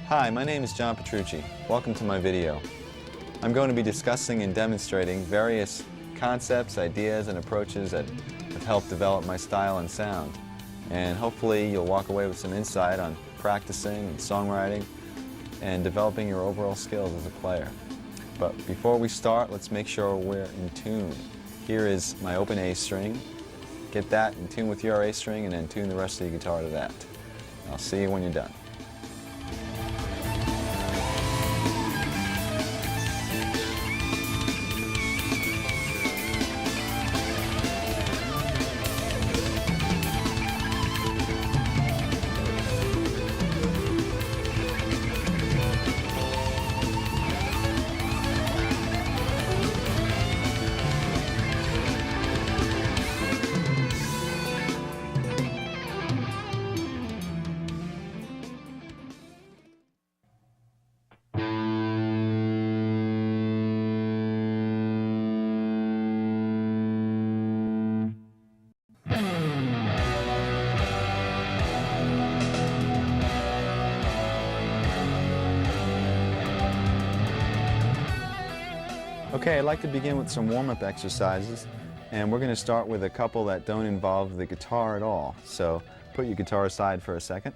Hi, my name is John Petrucci. Welcome to my video. I'm going to be discussing and demonstrating various concepts, ideas, and approaches that have helped develop my style and sound. And hopefully you'll walk away with some insight on practicing and songwriting and developing your overall skills as a player. But before we start, let's make sure we're in tune. Here is my open A string. Get that in tune with your A string and then tune the rest of your guitar to that. I'll see you when you're done. Okay, I'd like to begin with some warm-up exercises, and we're going to start with a couple that don't involve the guitar at all. So put your guitar aside for a second.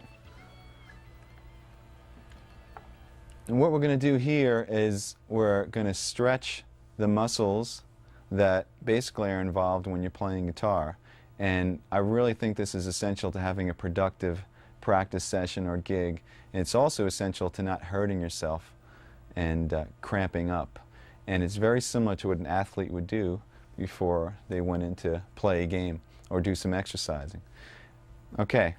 And what we're going to do here is we're going to stretch the muscles that basically are involved when you're playing guitar. And I really think this is essential to having a productive practice session or gig. And it's also essential to not hurting yourself and cramping up. And it's very similar to what an athlete would do before they went in to play a game or do some exercising. Okay,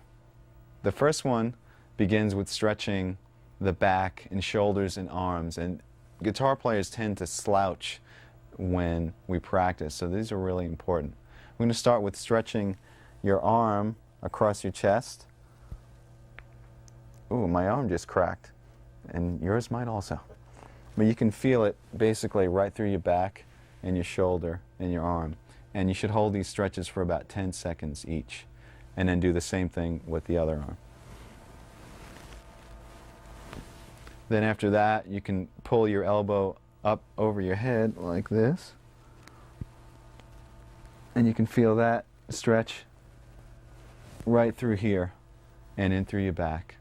the first one begins with stretching the back and shoulders and arms. And guitar players tend to slouch when we practice, so these are really important. We're going to start with stretching your arm across your chest. Ooh, my arm just cracked, and yours might also. But you can feel it basically right through your back and your shoulder and your arm. And you should hold these stretches for about 10 seconds each. And then do the same thing with the other arm. Then after that, you can pull your elbow up over your head like this. And you can feel that stretch right through here and in through your back.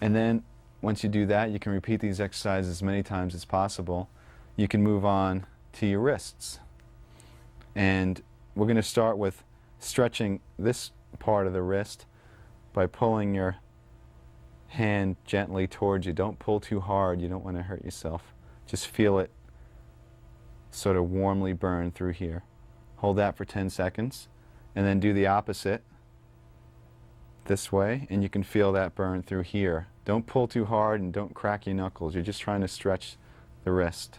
And then once you do that, you can repeat these exercises as many times as possible. You can move on to your wrists. And we're going to start with stretching this part of the wrist by pulling your hand gently towards you. Don't pull too hard. You don't want to hurt yourself. Just feel it sort of warmly burn through here. Hold that for 10 seconds. And then do the opposite this way, and you can feel that burn through here. Don't pull too hard and don't crack your knuckles. You're just trying to stretch the wrist.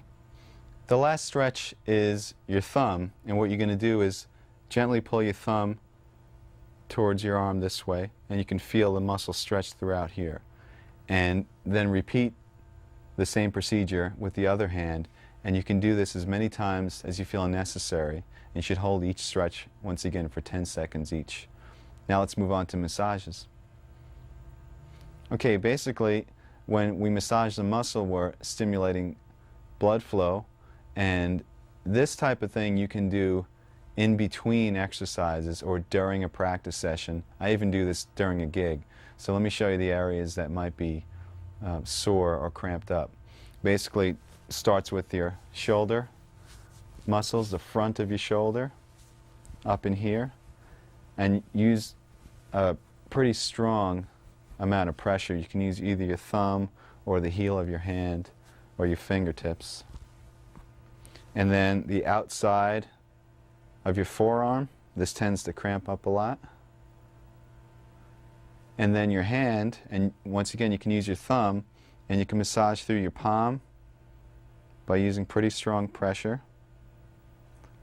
The last stretch is your thumb, and what you're going to do is gently pull your thumb towards your arm this way, and you can feel the muscle stretch throughout here. And then repeat the same procedure with the other hand, and you can do this as many times as you feel necessary. And you should hold each stretch once again for 10 seconds each. Now let's move on to massages. Okay, basically when we massage the muscle, we're stimulating blood flow, and this type of thing you can do in between exercises or during a practice session. I even do this during a gig. So let me show you the areas that might be sore or cramped up. Basically, starts with your shoulder muscles, the front of your shoulder, up in here, and use a pretty strong amount of pressure. You can use either your thumb or the heel of your hand or your fingertips. And then the outside of your forearm, this tends to cramp up a lot. And then your hand, and once again you can use your thumb, and you can massage through your palm by using pretty strong pressure.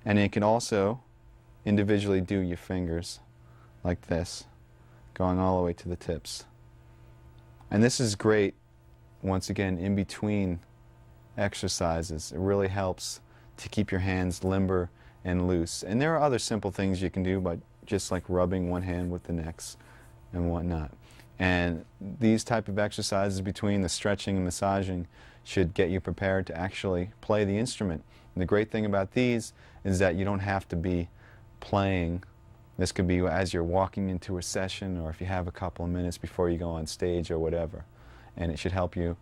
And you can also individually do your fingers like this, going all the way to the tips. And this is great, once again, in between exercises. It really helps to keep your hands limber and loose. And there are other simple things you can do, but just like rubbing one hand with the next and whatnot. And these type of exercises between the stretching and massaging should get you prepared to actually play the instrument. And the great thing about these is that you don't have to be playing. This could be as you're walking into a session, or if you have a couple of minutes before you go on stage or whatever. And it should help you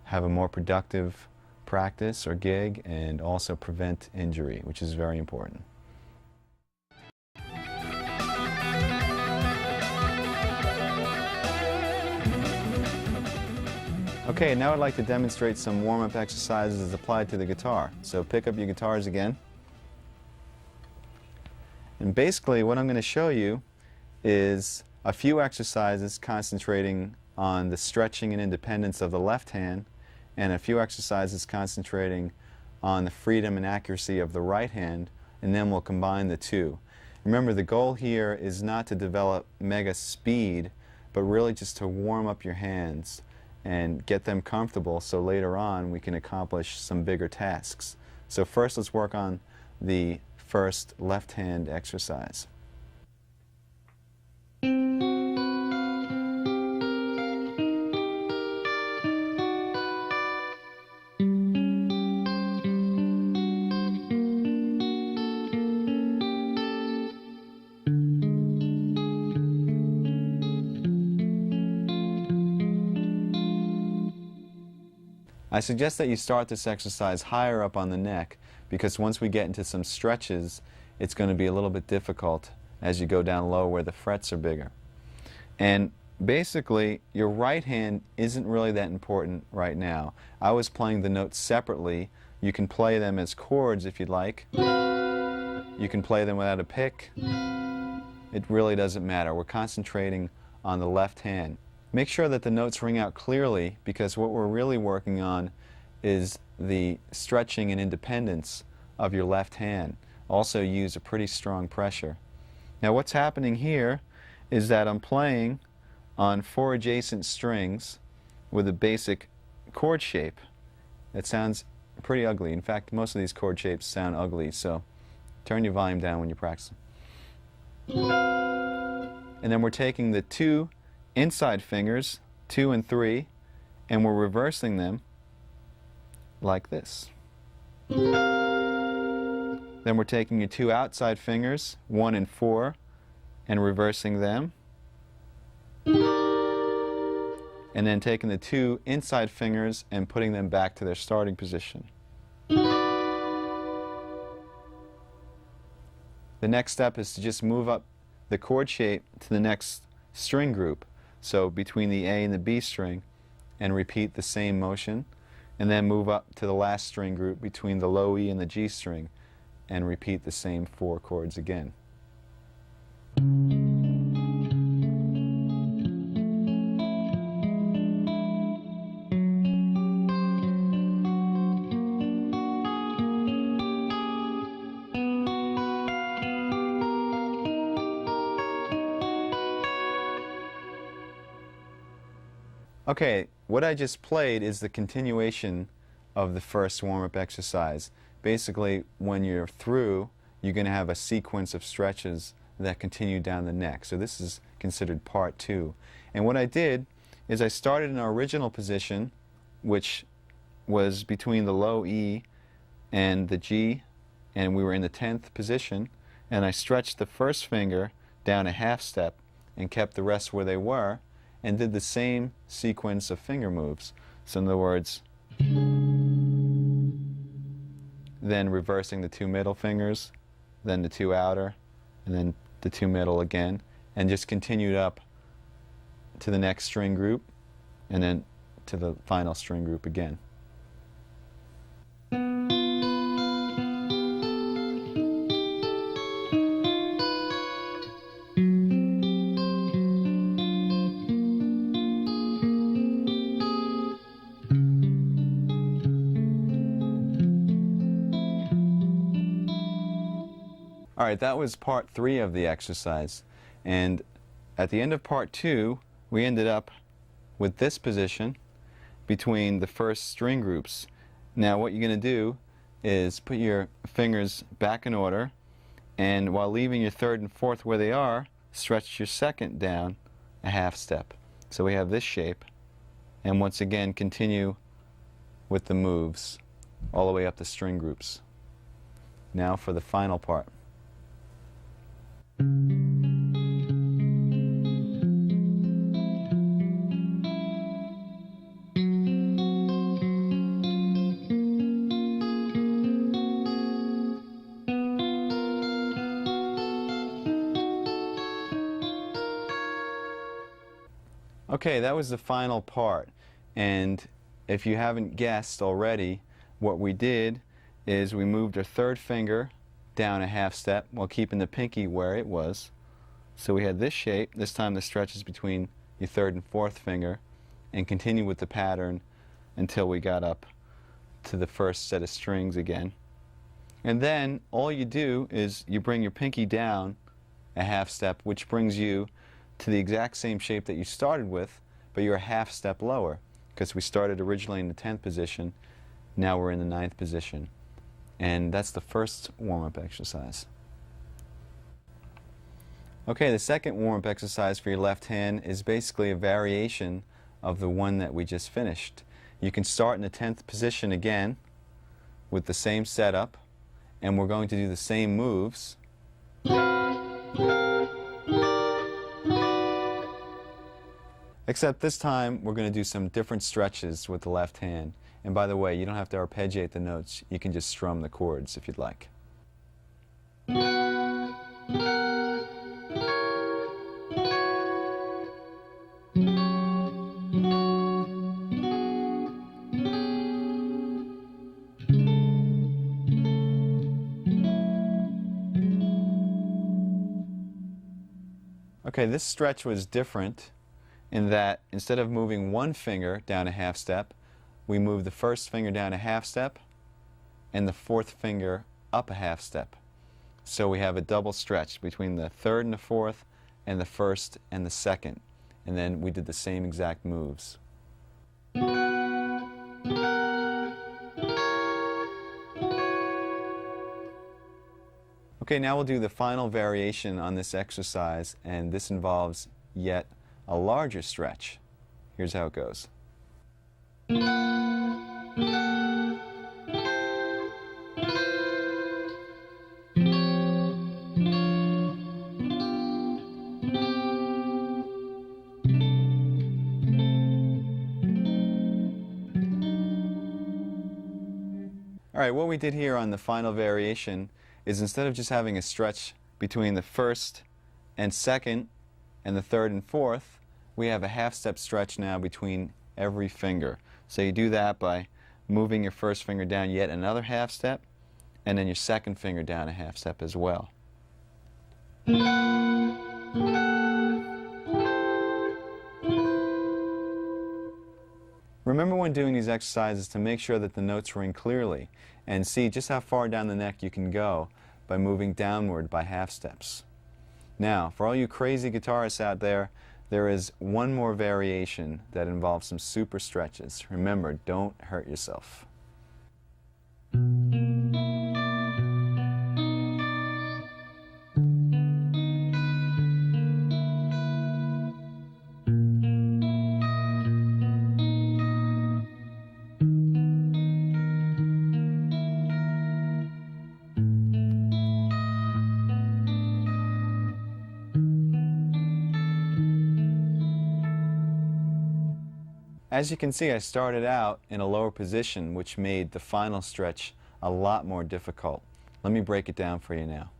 have a more productive practice or gig and also prevent injury, which is very important. Okay, now I'd like to demonstrate some warm-up exercises as applied to the guitar. So pick up your guitars again. And basically what I'm going to show you is a few exercises concentrating on the stretching and independence of the left hand, and a few exercises concentrating on the freedom and accuracy of the right hand, and then we'll combine the two. Remember, the goal here is not to develop mega speed, but really just to warm up your hands and get them comfortable so later on we can accomplish some bigger tasks. So first let's work on the first left hand exercise. I suggest that you start this exercise higher up on the neck, because once we get into some stretches, it's going to be a little bit difficult as you go down low where the frets are bigger. And basically, your right hand isn't really that important right now. I was playing the notes separately. You can play them as chords if you'd like. You can play them without a pick. It really doesn't matter. We're concentrating on the left hand. Make sure that the notes ring out clearly, because what we're really working on is the stretching and independence of your left hand. Also use a pretty strong pressure. Now what's happening here is that I'm playing on 4 adjacent strings with a basic chord shape. It sounds pretty ugly. In fact, most of these chord shapes sound ugly, so turn your volume down when you practice. And then we're taking the 2 inside fingers, 2 and 3, and we're reversing them like this. Then we're taking your 2 outside fingers, 1 and 4, and reversing them. And then taking the 2 inside fingers and putting them back to their starting position. The next step is to just move up the chord shape to the next string group. So between the A and the B string, and repeat the same motion, and then move up to the last string group between the low E and the G string, and repeat the same 4 chords again. Okay, what I just played is the continuation of the first warm-up exercise. Basically, when you're through, you're going to have a sequence of stretches that continue down the neck. So this is considered part 2. And what I did is I started in our original position, which was between the low E and the G, and we were in the 10th position, and I stretched the first finger down a half step and kept the rest where they were, and did the same sequence of finger moves. So in other words, then reversing the 2 middle fingers, then the 2 outer, and then the 2 middle again, and just continued up to the next string group, and then to the final string group again. All right, that was part 3 of the exercise. And at the end of part 2, we ended up with this position between the first string groups. Now what you're going to do is put your fingers back in order, and while leaving your 3rd and 4th where they are, stretch your 2nd down a half step. So we have this shape, and once again continue with the moves all the way up the string groups. Now for the final part. Okay, that was the final part, and if you haven't guessed already, what we did is we moved our third finger down a half step while keeping the pinky where it was. So we had this shape. This time the stretch is between your third and fourth finger, and continue with the pattern until we got up to the first set of strings again. And then all you do is you bring your pinky down a half step, which brings you to the exact same shape that you started with, but you're a half step lower, because we started originally in the 10th position, now we're in the 9th position. And that's the first warm-up exercise. Okay, the second warm-up exercise for your left hand is basically a variation of the one that we just finished. You can start in the 10th position again with the same setup, and we're going to do the same moves. Except this time we're going to do some different stretches with the left hand. And by the way, you don't have to arpeggiate the notes, you can just strum the chords if you'd like. Okay, this stretch was different in that instead of moving one finger down a half step, we move the first finger down a half step and the fourth finger up a half step. So we have a double stretch between the third and the fourth and the first and the second. And then we did the same exact moves. Okay, now we'll do the final variation on this exercise, and this involves yet a larger stretch. Here's how it goes. Alright, what we did here on the final variation is instead of just having a stretch between the first and second and the third and fourth, we have a half-step stretch now between every finger. So you do that by moving your first finger down yet another half step, and then your second finger down a half step as well. Remember when doing these exercises to make sure that the notes ring clearly, and see just how far down the neck you can go by moving downward by half steps. Now, for all you crazy guitarists out there, there is one more variation that involves some super stretches. Remember, don't hurt yourself. As you can see, I started out in a lower position, which made the final stretch a lot more difficult. Let me break it down for you now.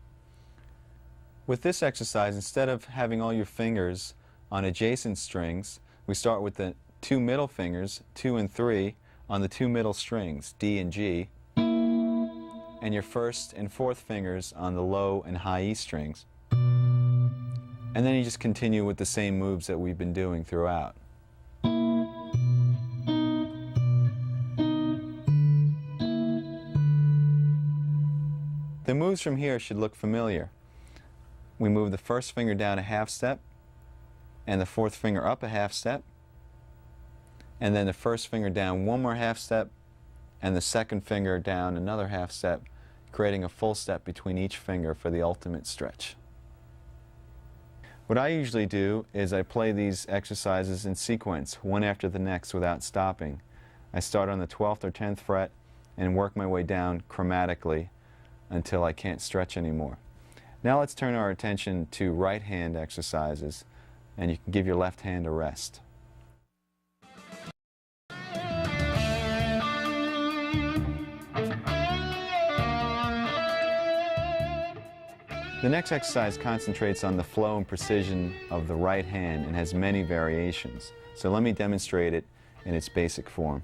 With this exercise, instead of having all your fingers on adjacent strings, we start with the two middle fingers, 2 and 3, on the two middle strings, D and G, and your first and fourth fingers on the low and high E strings. And then you just continue with the same moves that we've been doing throughout. The moves from here should look familiar. We move the first finger down a half step, and the fourth finger up a half step, and then the first finger down one more half step, and the second finger down another half step, creating a full step between each finger for the ultimate stretch. What I usually do is I play these exercises in sequence, one after the next without stopping. I start on the 12th or 10th fret and work my way down chromatically until I can't stretch anymore. Now let's turn our attention to right hand exercises, and you can give your left hand a rest. The next exercise concentrates on the flow and precision of the right hand and has many variations. So let me demonstrate it in its basic form.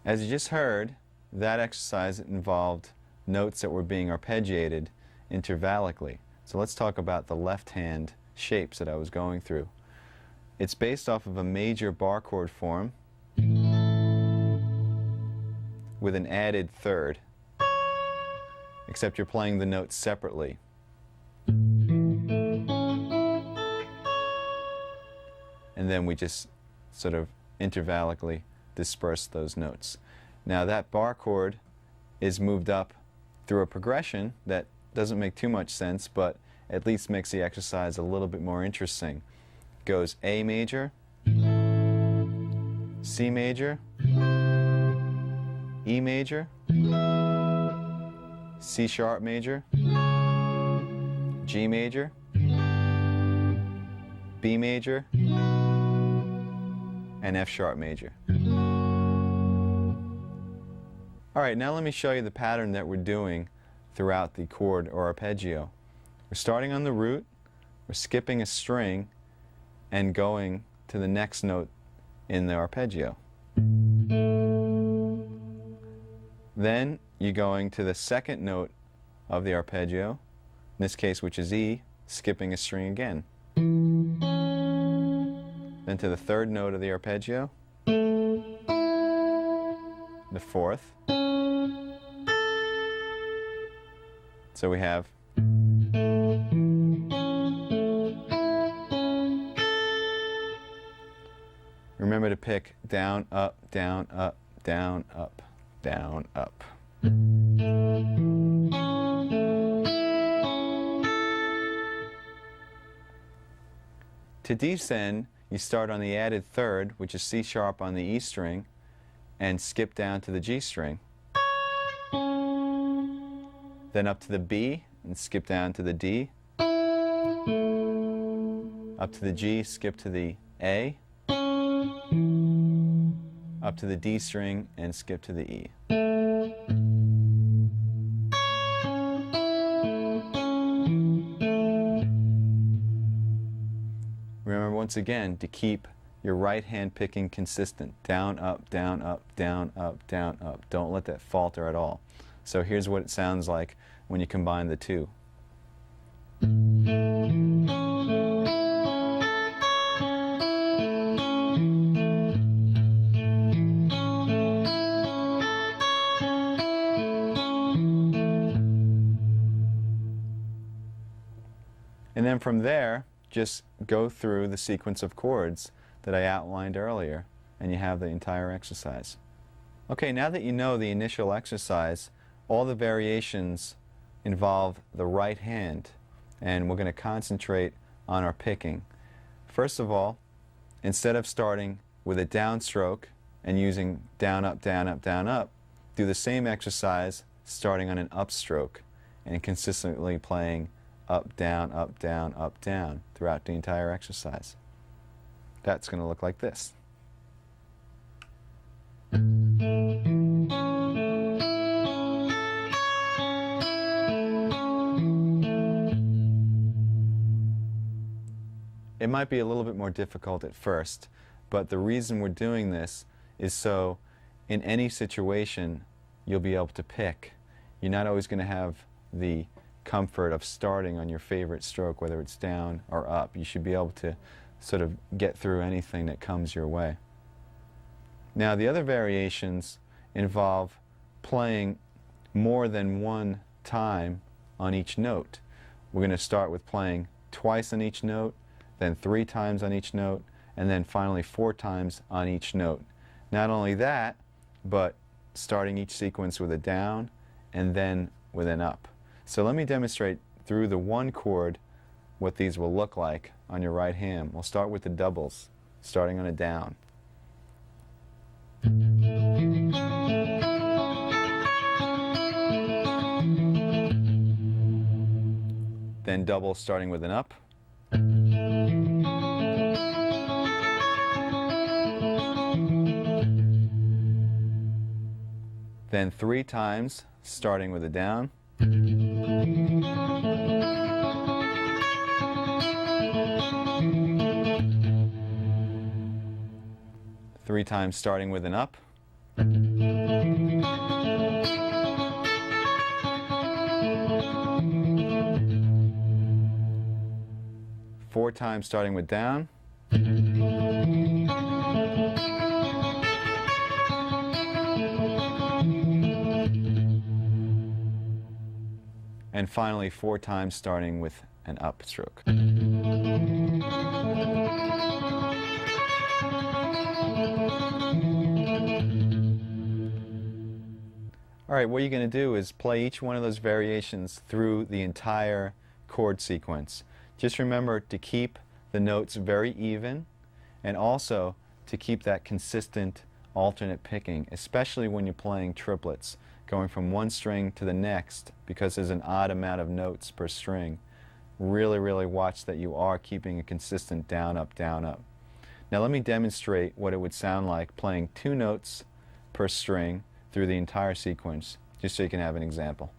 As you just heard, that exercise involved notes that were being arpeggiated intervallically. So let's talk about the left hand shapes that I was going through. It's based off of a major bar chord form with an added third, except you're playing the notes separately. And then we just sort of intervallically disperse those notes. Now that bar chord is moved up through a progression that doesn't make too much sense, but at least makes the exercise a little bit more interesting. It goes A major, C major, E major, C sharp major, G major, B major, and F sharp major. All right, now let me show you the pattern that we're doing throughout the chord or arpeggio. We're starting on the root, we're skipping a string, and going to the next note in the arpeggio. Then you're going to the second note of the arpeggio, in this case which is E, skipping a string again. Then to the third note of the arpeggio, the fourth. So we have remember to pick down, up, down, up, down, up, down, up. To descend, you start on the added third, which is C sharp on the E string, and skip down to the G string. Then up to the B and skip down to the D. Up to the G, skip to the A. Up to the D string and skip to the E. Remember once again to keep your right hand picking consistent. Down, up, down, up, down, up, down, up. Don't let that falter at all. So here's what it sounds like when you combine the two. And then from there, just go through the sequence of chords that I outlined earlier, and you have the entire exercise. Okay, now that you know the initial exercise, all the variations involve the right hand, and we're going to concentrate on our picking. First of all, instead of starting with a downstroke and using down, up, down, up, down, up, do the same exercise starting on an upstroke and consistently playing up, down, up, down, up, down throughout the entire exercise. That's going to look like this. It might be a little bit more difficult at first, but the reason we're doing this is so in any situation you'll be able to pick. you're not always going to have the comfort of starting on your favorite stroke, whether it's down or up. You should be able to sort of get through anything that comes your way. Now, the other variations involve playing more than one time on each note. We're going to start with playing twice on each note, then 3 times on each note, and then finally 4 times on each note. Not only that, but starting each sequence with a down and then with an up. So let me demonstrate through the one chord what these will look like on your right hand. We'll start with the doubles, starting on a down. Then double starting with an up. Then 3 times starting with a down. Three times starting with an up. Four times starting with down. And finally 4 times starting with an up stroke. Alright, what you're going to do is play each one of those variations through the entire chord sequence. Just remember to keep the notes very even, and also to keep that consistent alternate picking, especially when you're playing triplets, going from one string to the next, because there's an odd amount of notes per string. Really watch that you are keeping a consistent down, up, down, up. Now let me demonstrate what it would sound like playing 2 notes per string through the entire sequence, just so you can have an example.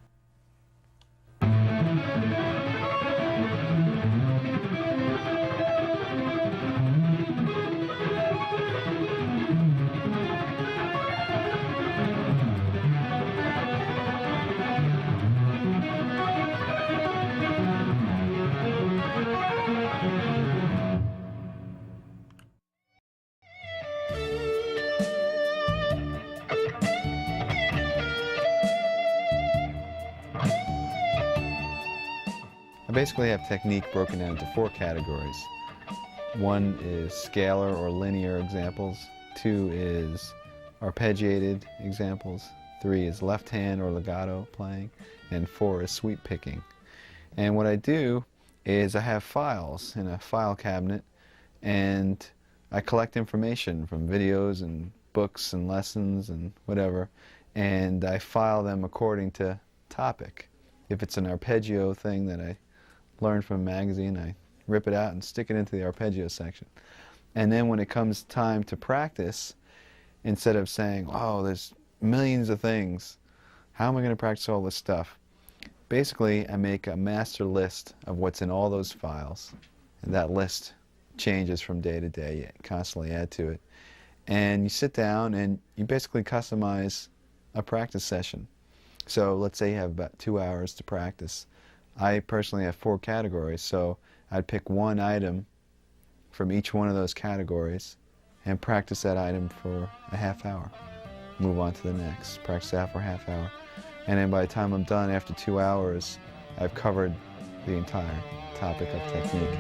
I basically have technique broken down into 4 categories. 1 is scalar or linear examples, 2 is arpeggiated examples, 3 is left hand or legato playing, and 4 is sweep picking. And what I do is I have files in a file cabinet, and I collect information from videos and books and lessons and whatever, and I file them according to topic. If it's an arpeggio thing that I learned from a magazine, I rip it out and stick it into the arpeggio section. And then when it comes time to practice, instead of saying, oh, there's millions of things, how am I going to practice all this stuff? Basically, I make a master list of what's in all those files, and that list changes from day to day. You constantly add to it. And you sit down and you basically customize a practice session. So let's say you have about 2 hours to practice. I personally have 4 categories, so I'd pick one item from each one of those categories and practice that item for a half hour. Move on to the next, practice that for a half hour. And then by the time I'm done after 2 hours, I've covered the entire topic of technique.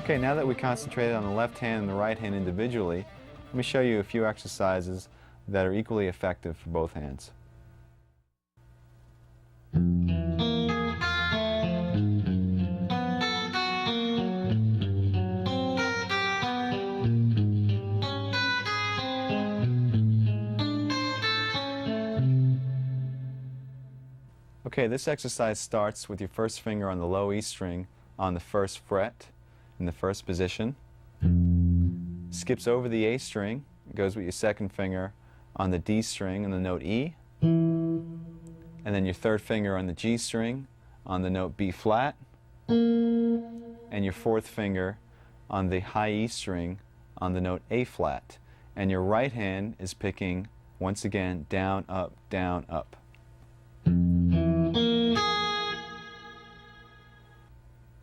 Okay, now that we concentrated on the left hand and the right hand individually, let me show you a few exercises that are equally effective for both hands. Okay, this exercise starts with your first finger on the low E string on the first fret in the first position. Skips over the A string, goes with your second finger on the D string on the note E, and then your third finger on the G string on the note B flat, and your fourth finger on the high E string on the note A flat, and your right hand is picking, once again, down, up, down, up.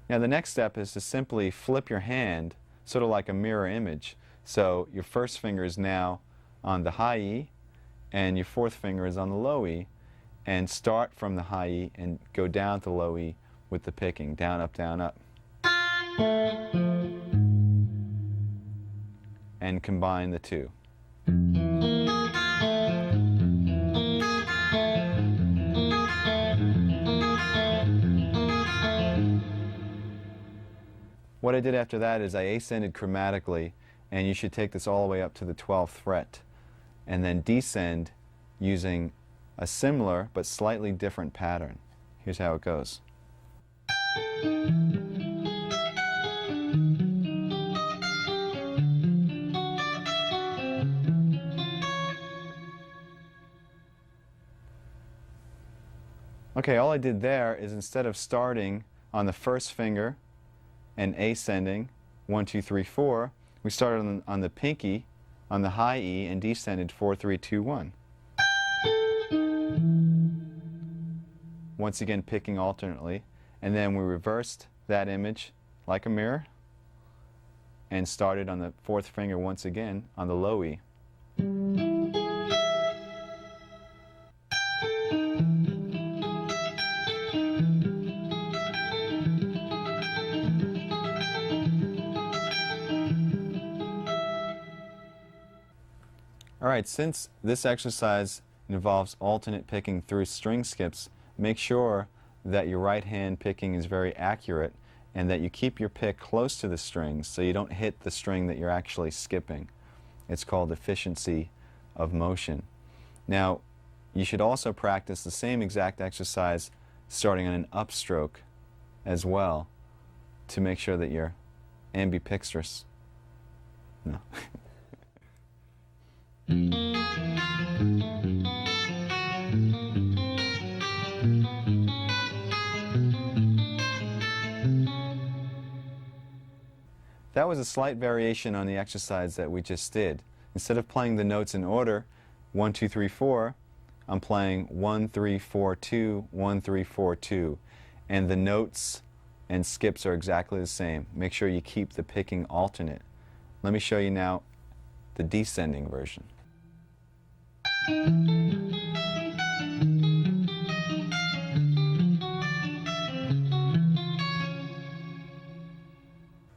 Now the next step is to simply flip your hand, sort of like a mirror image. So your first finger is now on the high E, and your fourth finger is on the low E, and start from the high E and go down to low E with the picking, down, up, down, up. And combine the two. What I did after that is I ascended chromatically, and you should take this all the way up to the 12th fret, and then descend using a similar but slightly different pattern. Here's how it goes. Okay, all I did there is, instead of starting on the first finger and ascending 1, 2, 3, 4, we started on the pinky on the high E and descended 4, 3, 2, 1. Once again picking alternately, and then we reversed that image like a mirror and started on the fourth finger once again on the low E. Alright, since this exercise involves alternate picking through string skips, make sure that your right hand picking is very accurate and that you keep your pick close to the strings so you don't hit the string that you're actually skipping. It's called efficiency of motion. Now, you should also practice the same exact exercise starting on an upstroke as well to make sure that you're ambidextrous. No. That was a slight variation on the exercise that we just did. Instead of playing the notes in order, 1, 2, 3, 4, I'm playing 1, 3, 4, 2, 1, 3, 4, 2. And the notes and skips are exactly the same. Make sure you keep the picking alternate. Let me show you now the descending version.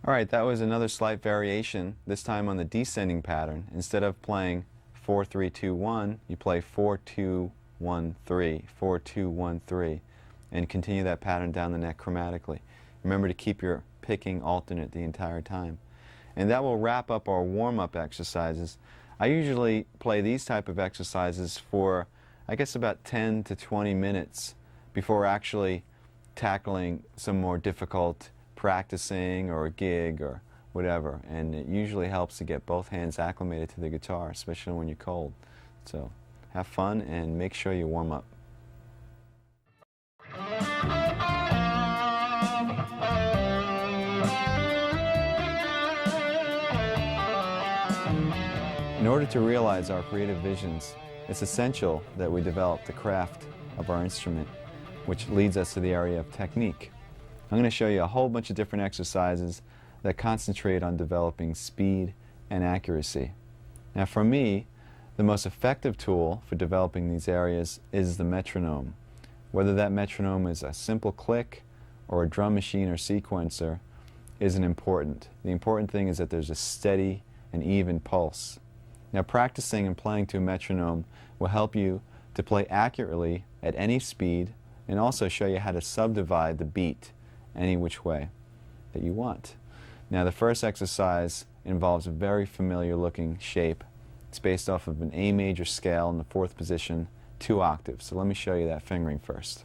Alright, that was another slight variation, this time on the descending pattern. Instead of playing 4, 3, 2, 1, you play 4, 2, 1, 3, 4, 2, 1, 3, and continue that pattern down the neck chromatically. Remember to keep your picking alternate the entire time. And that will wrap up our warm-up exercises. I usually play these type of exercises for, I guess, about 10 to 20 minutes before actually tackling some more difficult practicing or a gig or whatever. And it usually helps to get both hands acclimated to the guitar, especially when you're cold. So have fun and make sure you warm up. In order to realize our creative visions, it's essential that we develop the craft of our instrument, which leads us to the area of technique. I'm going to show you a whole bunch of different exercises that concentrate on developing speed and accuracy. Now for me, the most effective tool for developing these areas is the metronome. Whether that metronome is a simple click or a drum machine or sequencer isn't important. The important thing is that there's a steady and even pulse. Now practicing and playing to a metronome will help you to play accurately at any speed and also show you how to subdivide the beat any which way that you want. Now the first exercise involves a very familiar looking shape. It's based off of an A major scale in the 4th position, 2 octaves. So let me show you that fingering first.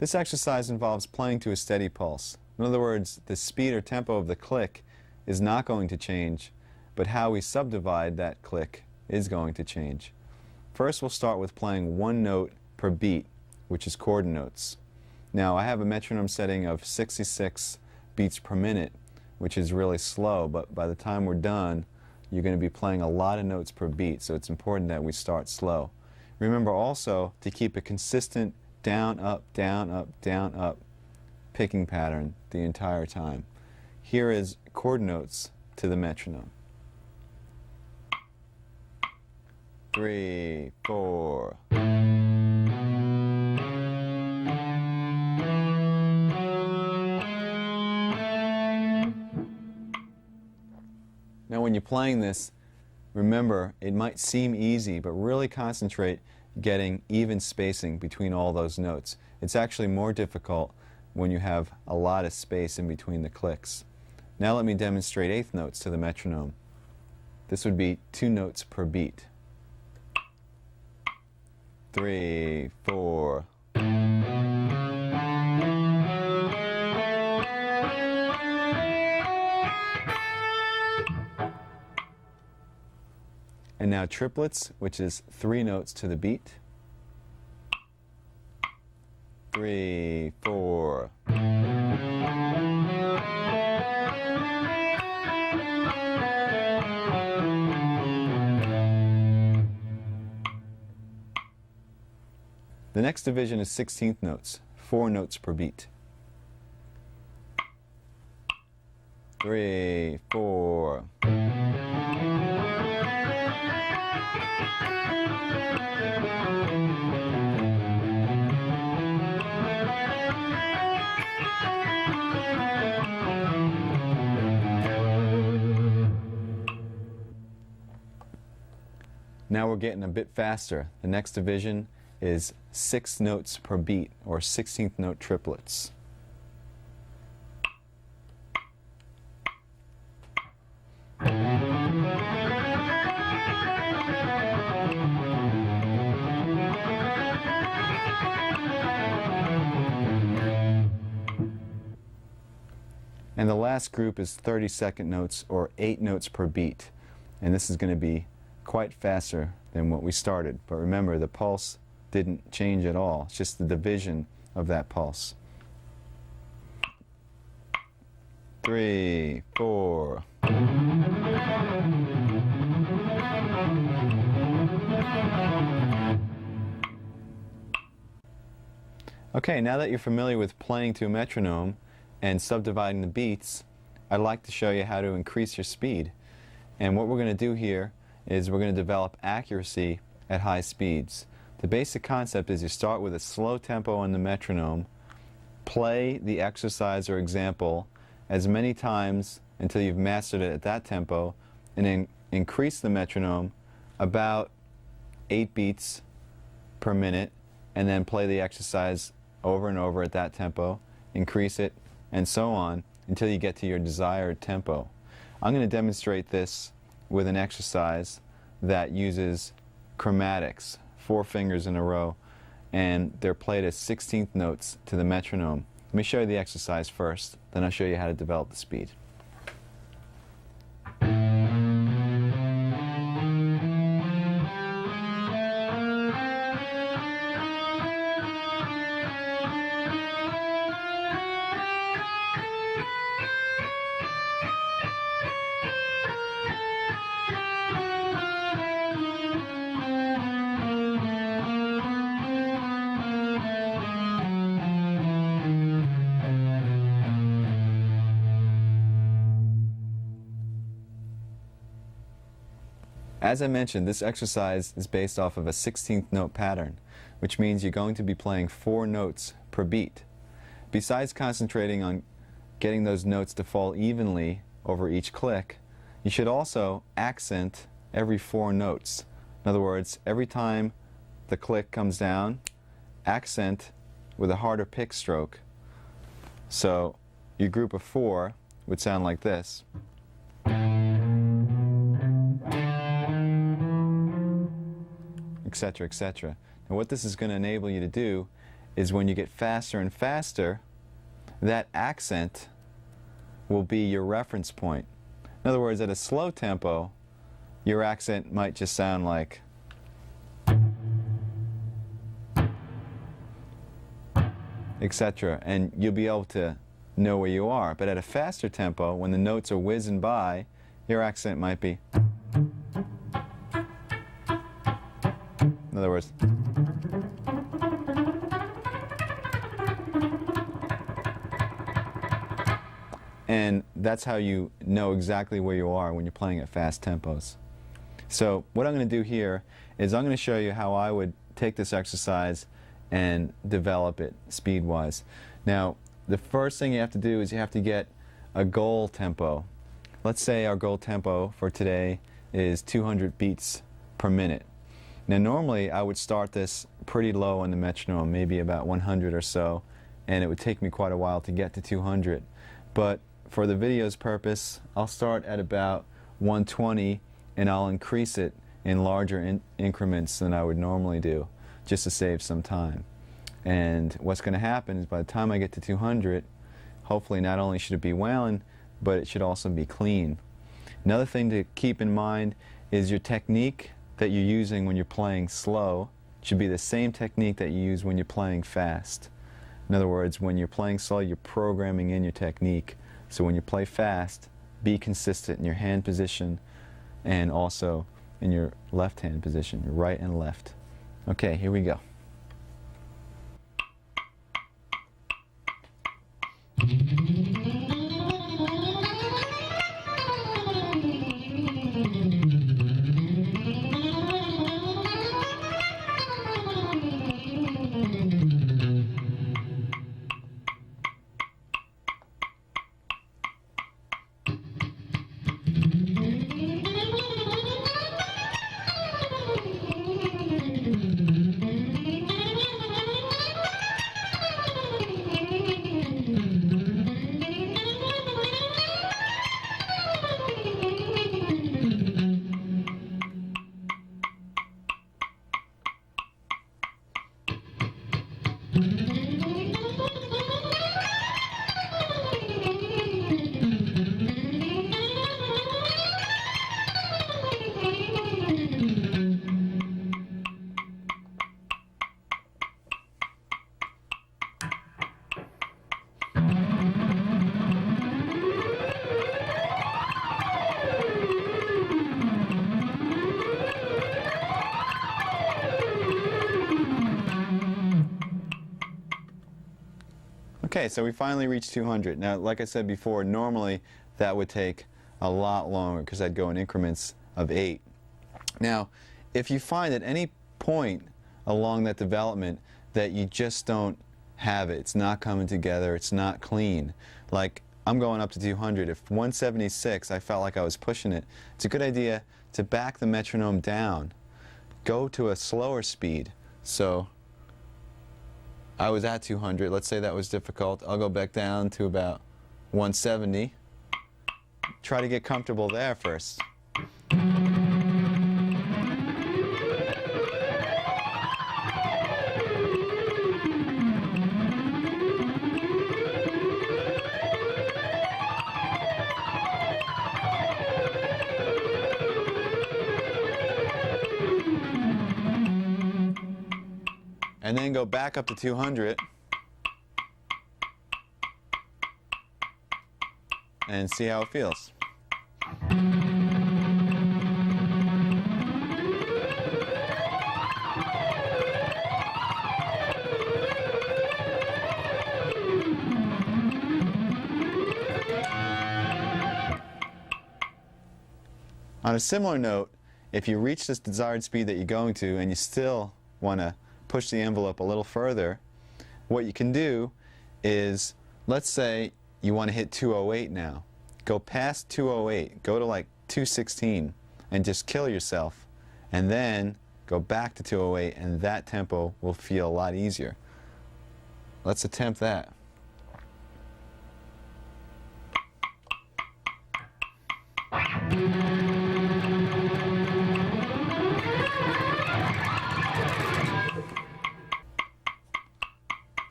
This exercise involves playing to a steady pulse. In other words, the speed or tempo of the click is not going to change but how we subdivide that click is going to change. First, we'll start with playing one note per beat, which is chord notes. Now, I have a metronome setting of 66 beats per minute, which is really slow, but by the time we're done, you're going to be playing a lot of notes per beat, so it's important that we start slow. Remember also to keep a consistent down, up, down, up, down, up picking pattern the entire time. Here is chord notes to the metronome. 3, 4. Now when you're playing this, remember, it might seem easy, but really concentrate getting even spacing between all those notes. It's actually more difficult when you have a lot of space in between the clicks. Now let me demonstrate eighth notes to the metronome. This would be 2 notes per beat. 3, 4. And now triplets, which is 3 notes to the beat. 3, 4. The next division is 16th notes, 4 notes per beat. 3, 4. Now we're getting a bit faster. The next division is 6 notes per beat, or 16th note triplets. And the last group is 32nd notes, or 8 notes per beat. And this is going to be quite faster than what we started. But remember, the pulse didn't change at all. It's just the division of that pulse. 3, 4. Okay, now that you're familiar with playing to a metronome and subdividing the beats, I'd like to show you how to increase your speed. And what we're going to do here is we're going to develop accuracy at high speeds. The basic concept is you start with a slow tempo on the metronome, play the exercise or example as many times until you've mastered it at that tempo, and then increase the metronome about 8 beats per minute, and then play the exercise over and over at that tempo, increase it, and so on until you get to your desired tempo. I'm going to demonstrate this with an exercise that uses chromatics, 4 fingers in a row, and they're played as 16th notes to the metronome. Let me show you the exercise first, then I'll show you how to develop the speed. As I mentioned, this exercise is based off of a 16th note pattern, which means you're going to be playing 4 notes per beat. Besides concentrating on getting those notes to fall evenly over each click, you should also accent every 4 notes. In other words, every time the click comes down, accent with a harder pick stroke. So your group of 4 would sound like this. Etc., etc. And what this is going to enable you to do is when you get faster and faster, that accent will be your reference point. In other words, at a slow tempo, your accent might just sound like etc. And you'll be able to know where you are. But at a faster tempo, when the notes are whizzing by, your accent might be, in other words, and that's how you know exactly where you are when you're playing at fast tempos. So what I'm going to do here is I'm going to show you how I would take this exercise and develop it speed-wise. Now, the first thing you have to do is you have to get a goal tempo. Let's say our goal tempo for today is 200 beats per minute. Now normally I would start this pretty low on the metronome, maybe about 100 or so, and it would take me quite a while to get to 200. But for the video's purpose, I'll start at about 120 and I'll increase it in larger increments than I would normally do, just to save some time. And what's going to happen is by the time I get to 200, hopefully not only should it be wailing, but it should also be clean. Another thing to keep in mind is your technique that you're using when you're playing slow should be the same technique that you use when you're playing fast. In other words, when you're playing slow, you're programming in your technique. So when you play fast, be consistent in your hand position and also in your left hand position, your right and left. Okay, here we go. Okay, so we finally reached 200. Now, like I said before, normally that would take a lot longer because I'd go in increments of 8. Now, if you find at any point along that development that you just don't have it, it's not coming together, it's not clean, like I'm going up to 200. If 176, I felt like I was pushing it, it's a good idea to back the metronome down, go to a slower speed. So I was at 200, let's say that was difficult, I'll go back down to about 170. Try to get comfortable there first. And then go back up to 200 and see how it feels. On a similar note, if you reach this desired speed that you're going to and you still want to push the envelope a little further, what you can do is, let's say you want to hit 208 now. Go past 208, go to like 216 and just kill yourself, and then go back to 208 and that tempo will feel a lot easier. Let's attempt that.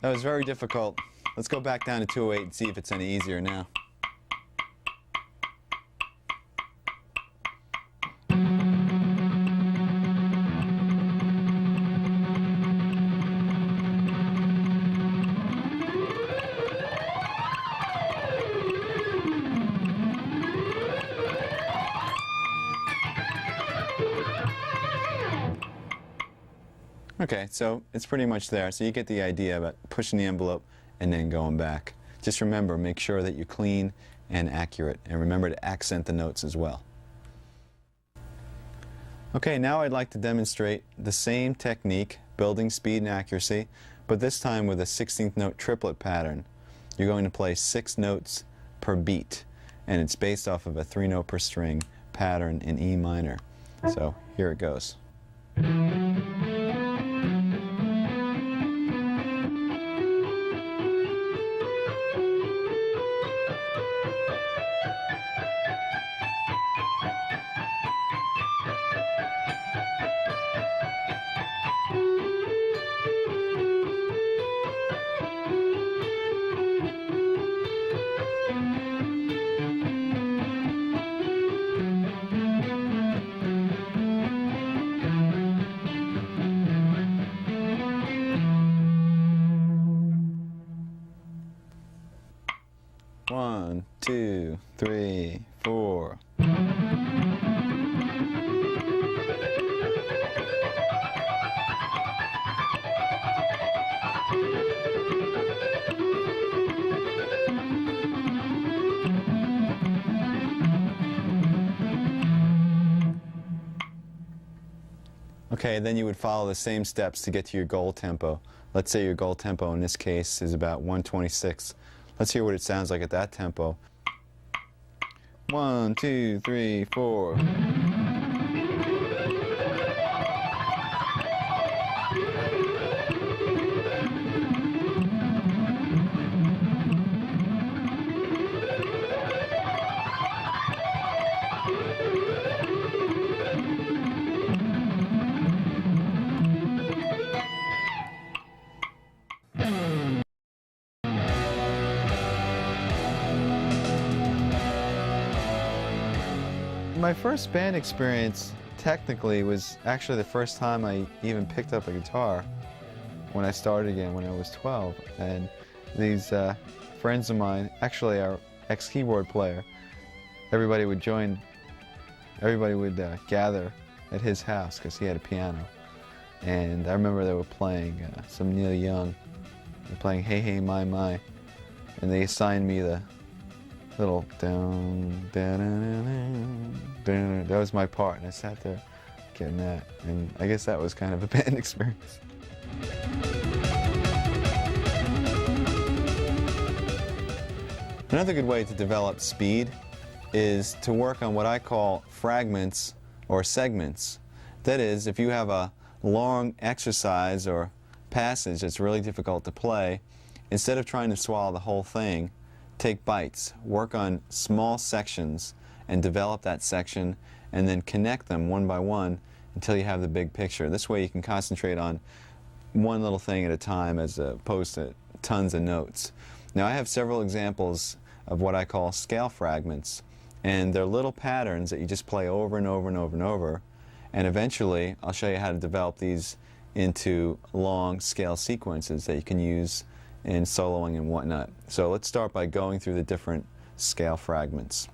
That was very difficult. Let's go back down to 208 and see if it's any easier now. Okay, so it's pretty much there. So you get the idea about pushing the envelope and then going back. Just remember, make sure that you're clean and accurate, and remember to accent the notes as well. Okay, now I'd like to demonstrate the same technique, building speed and accuracy, but this time with a 16th note triplet pattern. You're going to play 6 notes per beat, and it's based off of a 3-note per string pattern in E minor. So here it goes. One, two, three, four. Okay, then you would follow the same steps to get to your goal tempo. Let's say your goal tempo in this case is about 126. Let's hear what it sounds like at that tempo. 1, 2, 3, 4. My first band experience technically was actually the first time I even picked up a guitar when I started again when I was 12. And these friends of mine, actually our ex-keyboard player, everybody would gather at his house because he had a piano. And I remember they were playing some Neil Young. They were playing Hey Hey My My. And they assigned me the little down, down, down, down. That was my part, and I sat there getting that. And I guess that was kind of a band experience. Another good way to develop speed is to work on what I call fragments or segments. That is, if you have a long exercise or passage that's really difficult to play, instead of trying to swallow the whole thing, take bites, work on small sections and develop that section and then connect them one by one until you have the big picture. This way you can concentrate on one little thing at a time as opposed to tons of notes. Now I have several examples of what I call scale fragments, and they're little patterns that you just play over and over and over and over, and eventually I'll show you how to develop these into long scale sequences that you can use in soloing and whatnot. So let's start by going through the different scale fragments.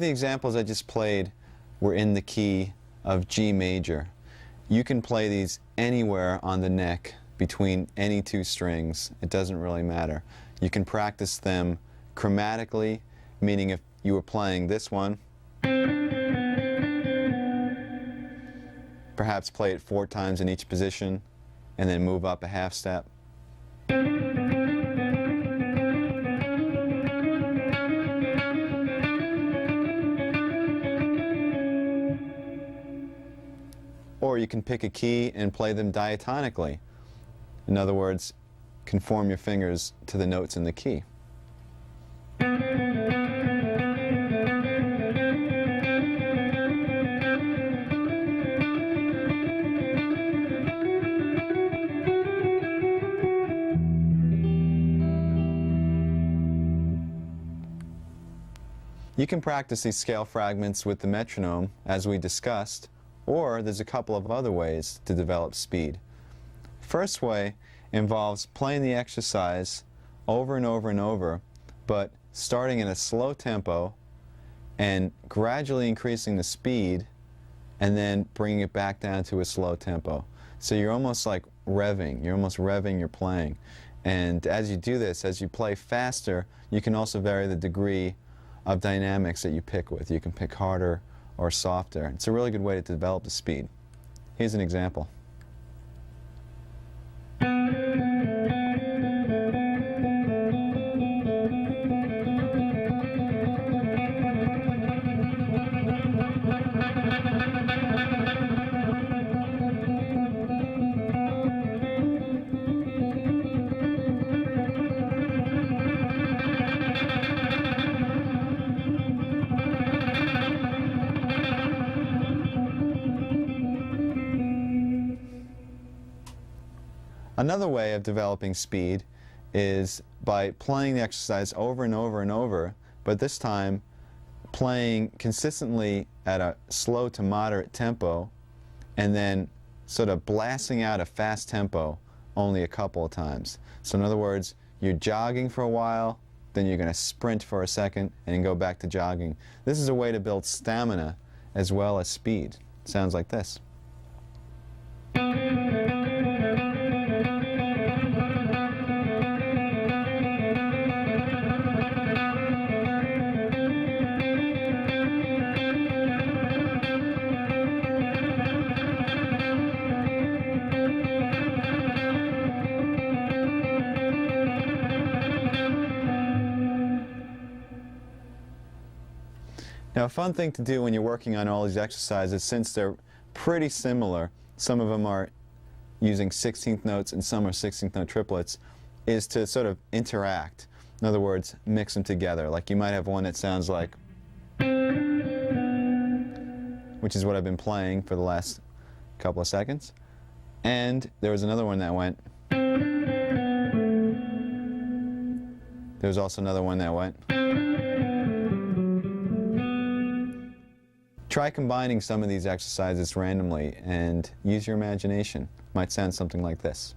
of the examples I just played were in the key of G major. You can play these anywhere on the neck between any two strings. It doesn't really matter. You can practice them chromatically, meaning if you were playing this one, perhaps play it 4 times in each position and then move up a half step. Or you can pick a key and play them diatonically. In other words, conform your fingers to the notes in the key. You can practice these scale fragments with the metronome, as we discussed, or there's a couple of other ways to develop speed. First way involves playing the exercise over and over and over, but starting in a slow tempo and gradually increasing the speed and then bringing it back down to a slow tempo. So you're almost like revving, your playing. And as you do this, as you play faster, you can also vary the degree of dynamics that you pick with. You can pick harder or softer. It's a really good way to develop the speed. Here's an example. Another way of developing speed is by playing the exercise over and over and over, but this time playing consistently at a slow to moderate tempo and then sort of blasting out a fast tempo only a couple of times. So in other words, you're jogging for a while, then you're going to sprint for a second and then go back to jogging. This is a way to build stamina as well as speed. It sounds like this. Now, a fun thing to do when you're working on all these exercises, since they're pretty similar, some of them are using 16th notes and some are 16th note triplets, is to sort of interact. In other words, mix them together. Like you might have one that sounds like, which is what I've been playing for the last couple of seconds. And there was another one that went. There was also another one that went. Try combining some of these exercises randomly and use your imagination. Might sound something like this.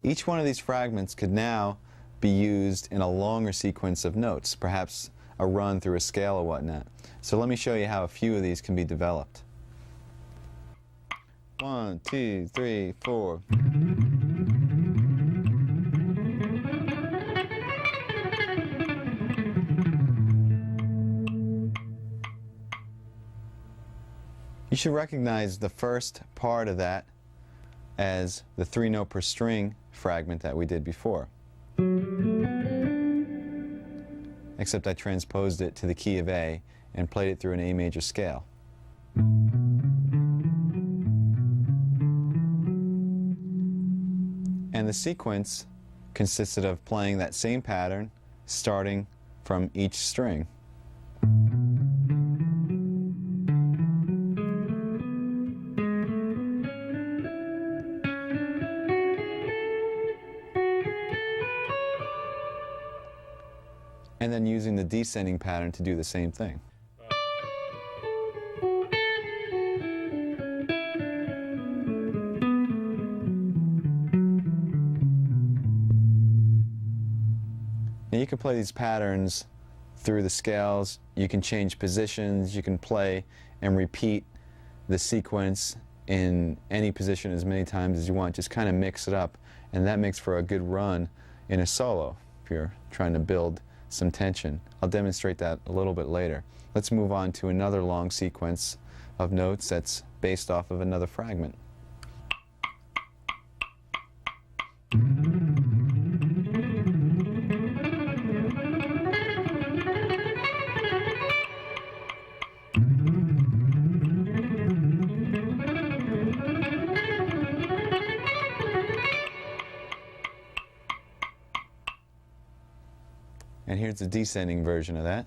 Each one of these fragments could now be used in a longer sequence of notes, perhaps a run through a scale or whatnot. So let me show you how a few of these can be developed. 1, 2, 3, 4. You should recognize the first part of that as the 3-note per string fragment that we did before. Except I transposed it to the key of A and played it through an A major scale. And And the sequence consisted of playing that same pattern starting from each string. And then using the descending pattern to do the same thing. Now you can play these patterns through the scales, you can change positions, you can play and repeat the sequence in any position as many times as you want. Just kind of mix it up, and that makes for a good run in a solo if you're trying to build some tension. I'll demonstrate that a little bit later. Let's move on to another long sequence of notes that's based off of another fragment. And here's the descending version of that.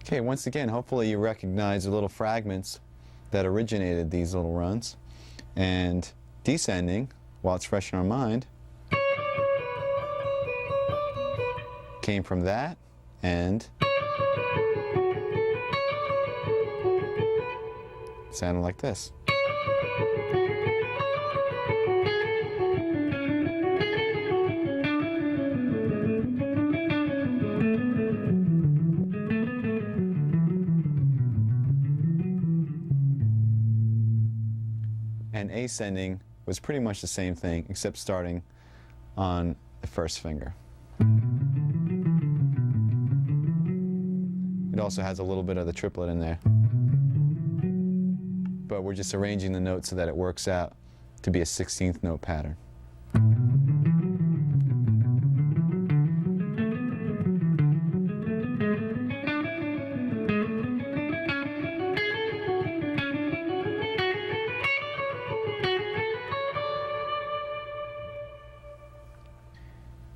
Okay, once again, hopefully you recognize the little fragments that originated these little runs. And descending, while it's fresh in our mind, came from that and sounded like this. And ascending was pretty much the same thing, except starting on the first finger. It also has a little bit of the triplet in there. But we're just arranging the notes so that it works out to be a 16th note pattern.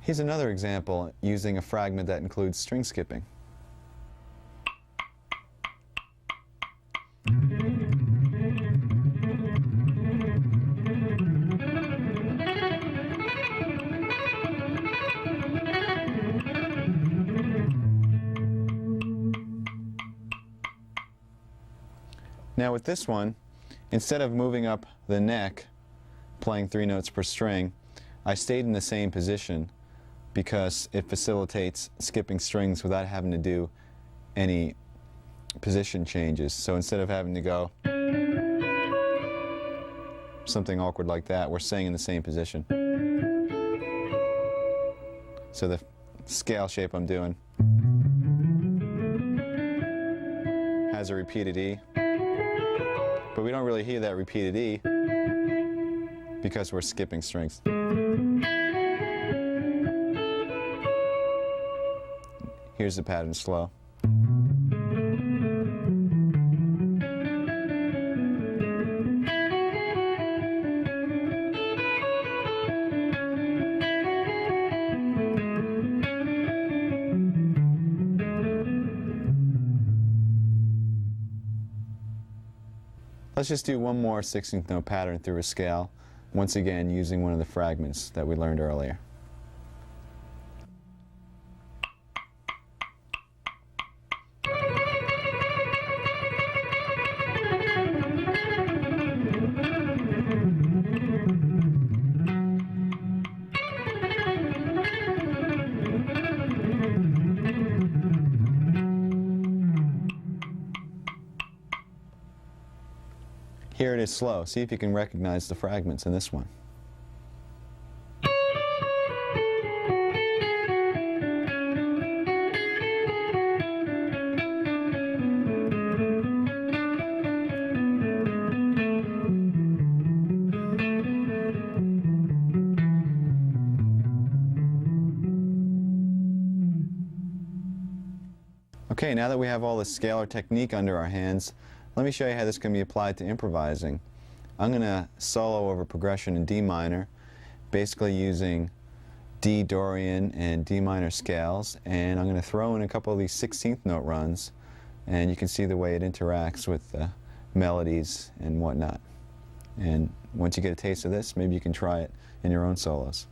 Here's another example using a fragment that includes string skipping. Now with this one, instead of moving up the neck, playing 3 notes per string, I stayed in the same position because it facilitates skipping strings without having to do any position changes. So instead of having to go something awkward like that, we're staying in the same position. So the scale shape I'm doing has a repeated E, but we don't really hear that repeated E because we're skipping strings. Here's the pattern slow. Let's just do one more 16th note pattern through a scale, once again using one of the fragments that we learned earlier. Here it is slow. See if you can recognize the fragments in this one. Okay, now that we have all the scalar technique under our hands, let me show you how this can be applied to improvising. I'm going to solo over progression in D minor, basically using D Dorian and D minor scales, and I'm going to throw in a couple of these 16th note runs, and you can see the way it interacts with the melodies and whatnot. And once you get a taste of this, maybe you can try it in your own solos.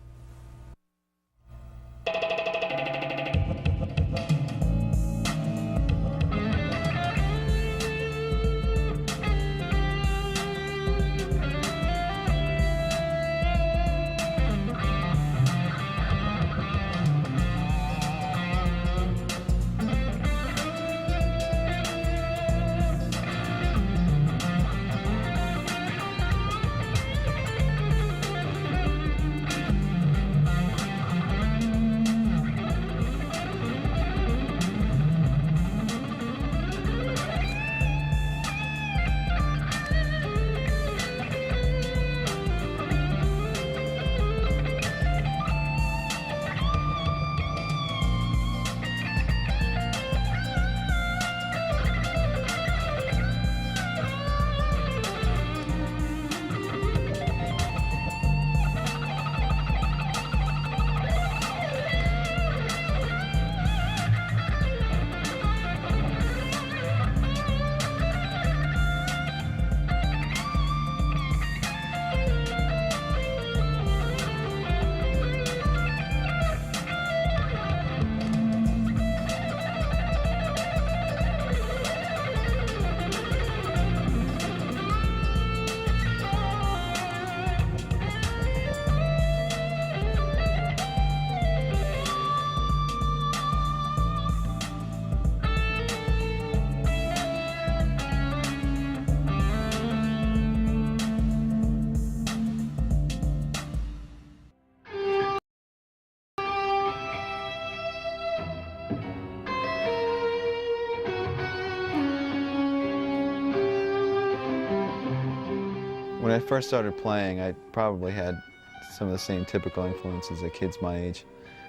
When I first started playing, I probably had some of the same typical influences that kids my age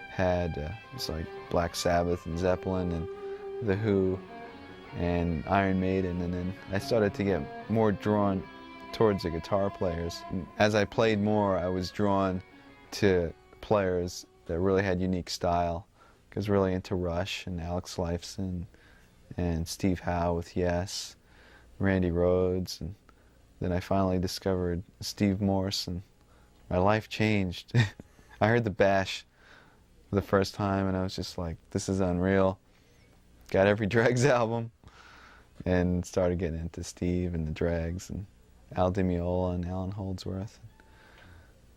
had. It's like Black Sabbath and Zeppelin and The Who and Iron Maiden, and then I started to get more drawn towards the guitar players. And as I played more, I was drawn to players that really had unique style. I was really into Rush and Alex Lifeson and Steve Howe with Yes, Randy Rhoads, and then I finally discovered Steve Morse, and my life changed. I heard the Bash for the first time, and I was just like, this is unreal. Got every Dregs album, and started getting into Steve and the Dregs, and Al Di Meola and Alan Holdsworth.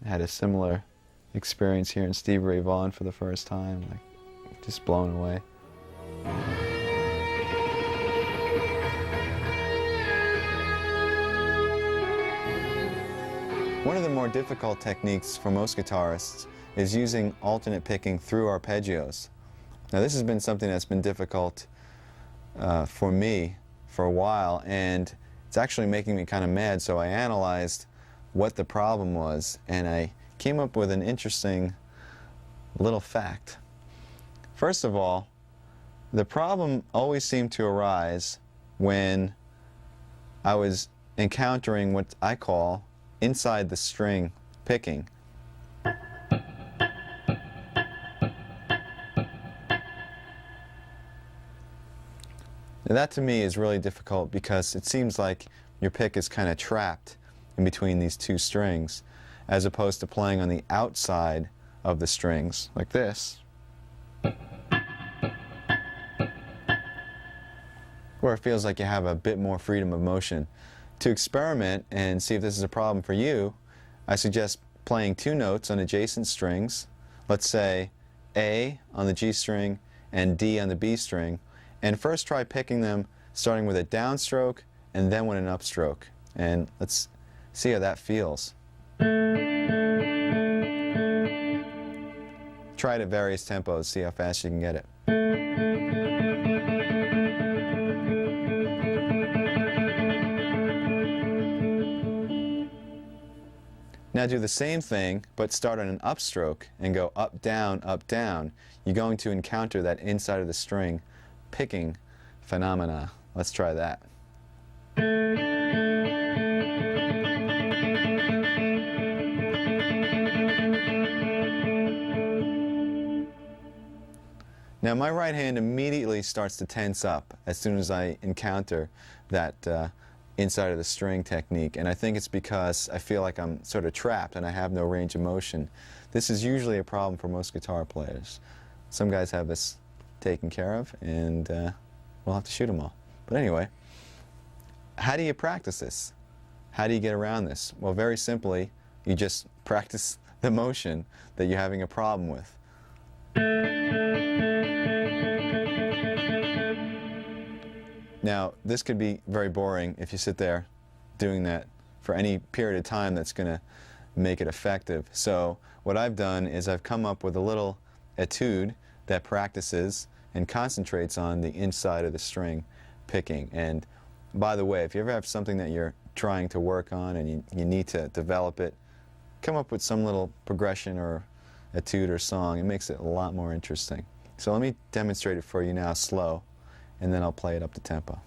I had a similar experience here in Stevie Ray Vaughan for the first time, like just blown away. One of the more difficult techniques for most guitarists is using alternate picking through arpeggios. Now this has been something that's been difficult for me for a while, and it's actually making me kind of mad, so I analyzed what the problem was, and I came up with an interesting little fact. First of all, the problem always seemed to arise when I was encountering what I call inside the string picking. Now that to me is really difficult because it seems like your pick is kind of trapped in between these two strings, as opposed to playing on the outside of the strings like this, where it feels like you have a bit more freedom of motion. To experiment and see if this is a problem for you, I suggest playing two notes on adjacent strings, let's say A on the G string and D on the B string, and first try picking them starting with a downstroke and then with an upstroke. And let's see how that feels. Try it at various tempos, see how fast you can get it. Now do the same thing, but start on an upstroke and go up, down, up, down. You're going to encounter that inside of the string picking phenomena. Let's try that. Now my right hand immediately starts to tense up as soon as I encounter that inside of the string technique, and I think it's because I feel like I'm sort of trapped and I have no range of motion. This is usually a problem for most guitar players. Some guys have this taken care of, and we'll have to shoot them all. But anyway, how do you practice this? How do you get around this? Well, very simply, you just practice the motion that you're having a problem with. Now, this could be very boring if you sit there doing that for any period of time that's going to make it effective. So what I've done is I've come up with a little etude that practices and concentrates on the inside of the string picking. And by the way, if you ever have something that you're trying to work on and you need to develop it, come up with some little progression or etude or song. It makes it a lot more interesting. So let me demonstrate it for you now slow, and then I'll play it up to tempo.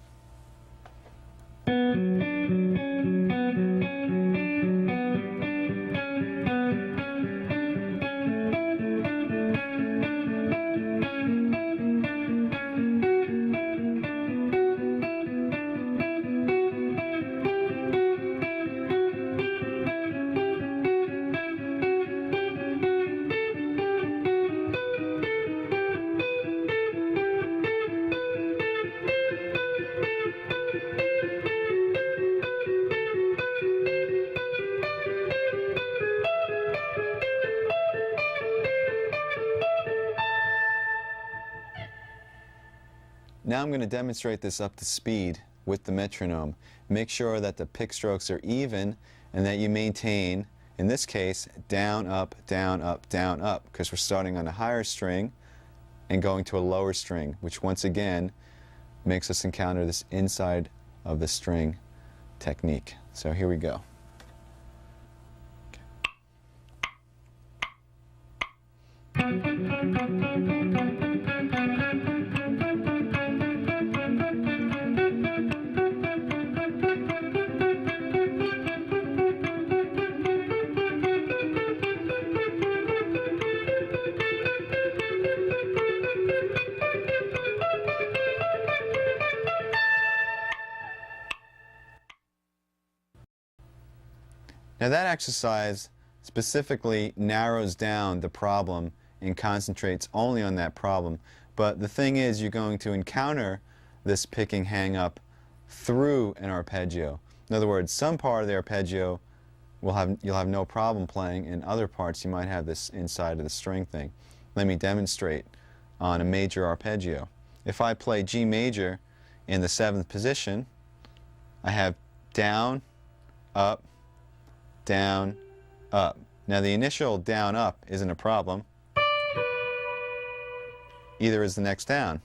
Now I'm going to demonstrate this up to speed with the metronome. Make sure that the pick strokes are even and that you maintain, in this case, down, up, down, up, down, up, because we're starting on a higher string and going to a lower string, which once again makes us encounter this inside of the string technique. So here we go. Now that exercise specifically narrows down the problem and concentrates only on that problem. But the thing is, you're going to encounter this picking hang-up through an arpeggio. In other words, some part of the arpeggio you'll have no problem playing, and other parts you might have this inside of the string thing. Let me demonstrate on a major arpeggio. If I play G major in the 7th position, I have down, up, down, up. Now the initial down, up isn't a problem. Either is the next down.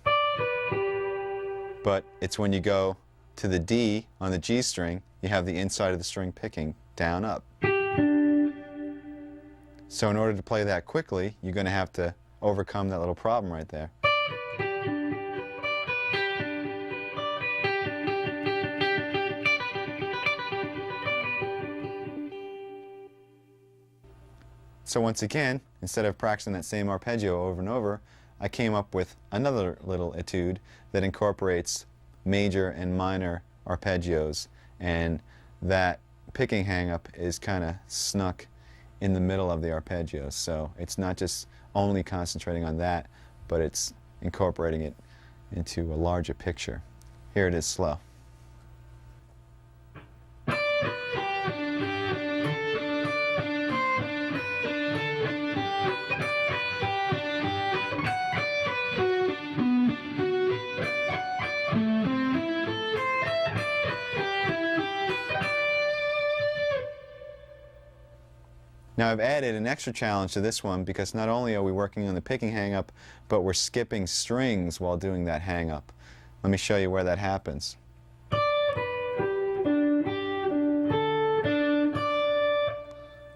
But it's when you go to the D on the G string, you have the inside of the string picking down, up. So in order to play that quickly, you're going to have to overcome that little problem right there. So once again, instead of practicing that same arpeggio over and over, I came up with another little etude that incorporates major and minor arpeggios, and that picking hang-up is kind of snuck in the middle of the arpeggios. So it's not just only concentrating on that, but it's incorporating it into a larger picture. Here it is slow. Now I've added an extra challenge to this one because not only are we working on the picking hang-up, but we're skipping strings while doing that hang-up. Let me show you where that happens.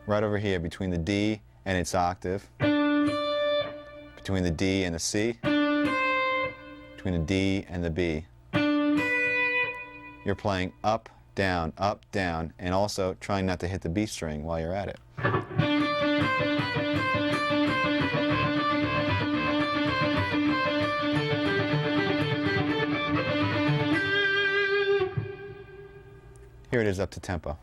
Right over here between the D and its octave, between the D and the C, between the D and the B. you're playing up, down, and also trying not to hit the B string while you're at it. Here it is up to tempo.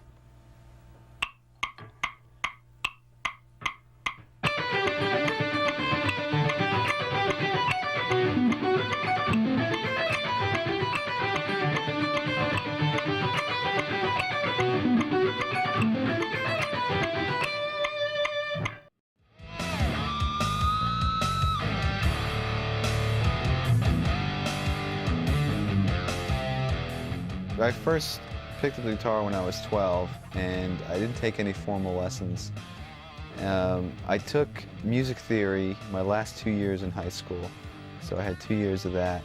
I first picked up the guitar when I was 12, and I didn't take any formal lessons. I took music theory my last 2 years in high school, so I had 2 years of that,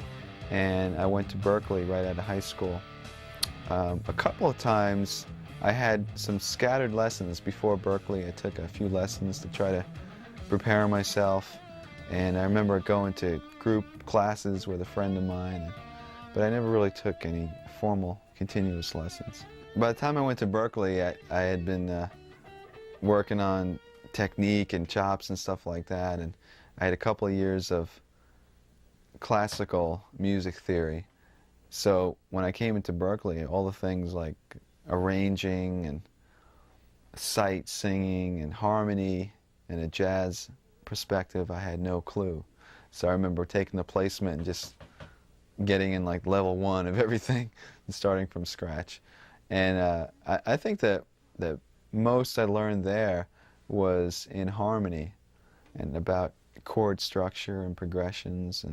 and I went to Berkeley right out of high school. A couple of times I had some scattered lessons before Berkeley. I took a few lessons to try to prepare myself, and I remember going to group classes with a friend of mine, but I never really took any formal continuous lessons. By the time I went to Berkeley, I had been working on technique and chops and stuff like that, and I had a couple of years of classical music theory. So when I came into Berkeley, all the things like arranging and sight singing and harmony and a jazz perspective, I had no clue. So I remember taking the placement and just getting in like level 1 of everything and starting from scratch. And I think that the most I learned there was in harmony and about chord structure and progressions,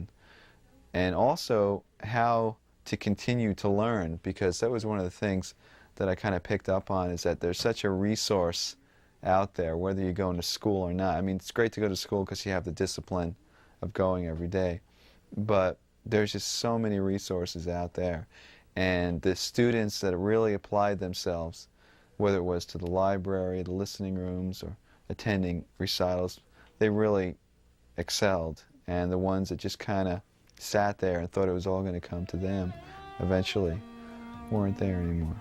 and also how to continue to learn, because that was one of the things that I kind of picked up on, is that there's such a resource out there, whether you're going to school or not. I mean, it's great to go to school because you have the discipline of going every day, but there's just so many resources out there, and the students that really applied themselves, whether it was to the library, the listening rooms, or attending recitals, they really excelled. And the ones that just kind of sat there and thought it was all going to come to them eventually weren't there anymore.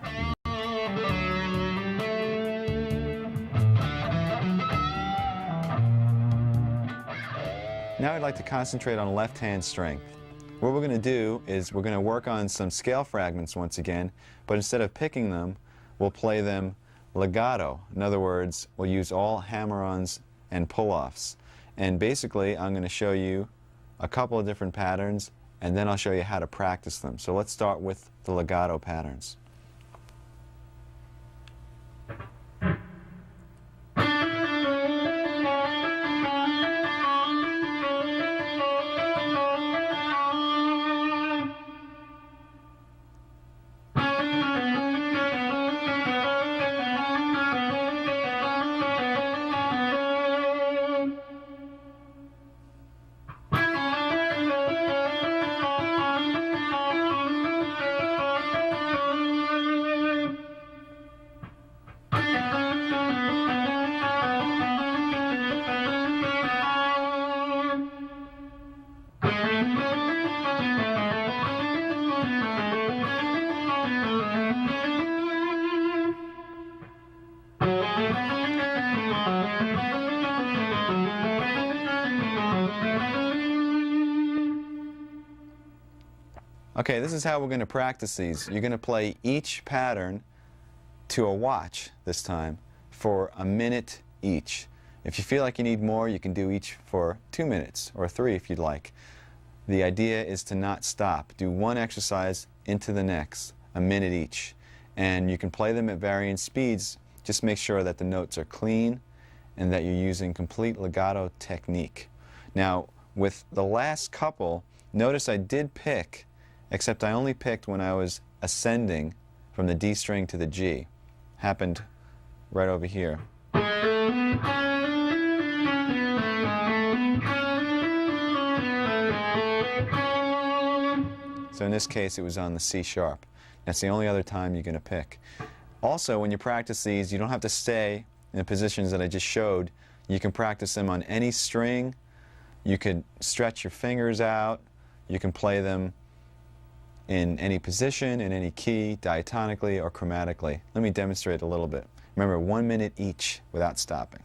Now I'd like to concentrate on left-hand strength. What we're going to do is we're going to work on some scale fragments once again, but instead of picking them, we'll play them legato. In other words, we'll use all hammer-ons and pull-offs. And basically, I'm going to show you a couple of different patterns, and then I'll show you how to practice them. So let's start with the legato patterns. Okay, this is how we're going to practice these. You're going to play each pattern to a watch this time for a minute each. If you feel like you need more, you can do each for 2 minutes or 3 if you'd like. The idea is to not stop. Do one exercise into the next, a minute each. And you can play them at varying speeds. Just make sure that the notes are clean and that you're using complete legato technique. Now, with the last couple, notice I did pick, except I only picked when I was ascending from the D string to the G. Happened right over here. So in this case, it was on the C sharp. That's the only other time you're going to pick. Also, when you practice these, you don't have to stay in the positions that I just showed. You can practice them on any string. You could stretch your fingers out. You can play them in any position, in any key, diatonically or chromatically. Let me demonstrate a little bit. Remember, 1 minute each without stopping.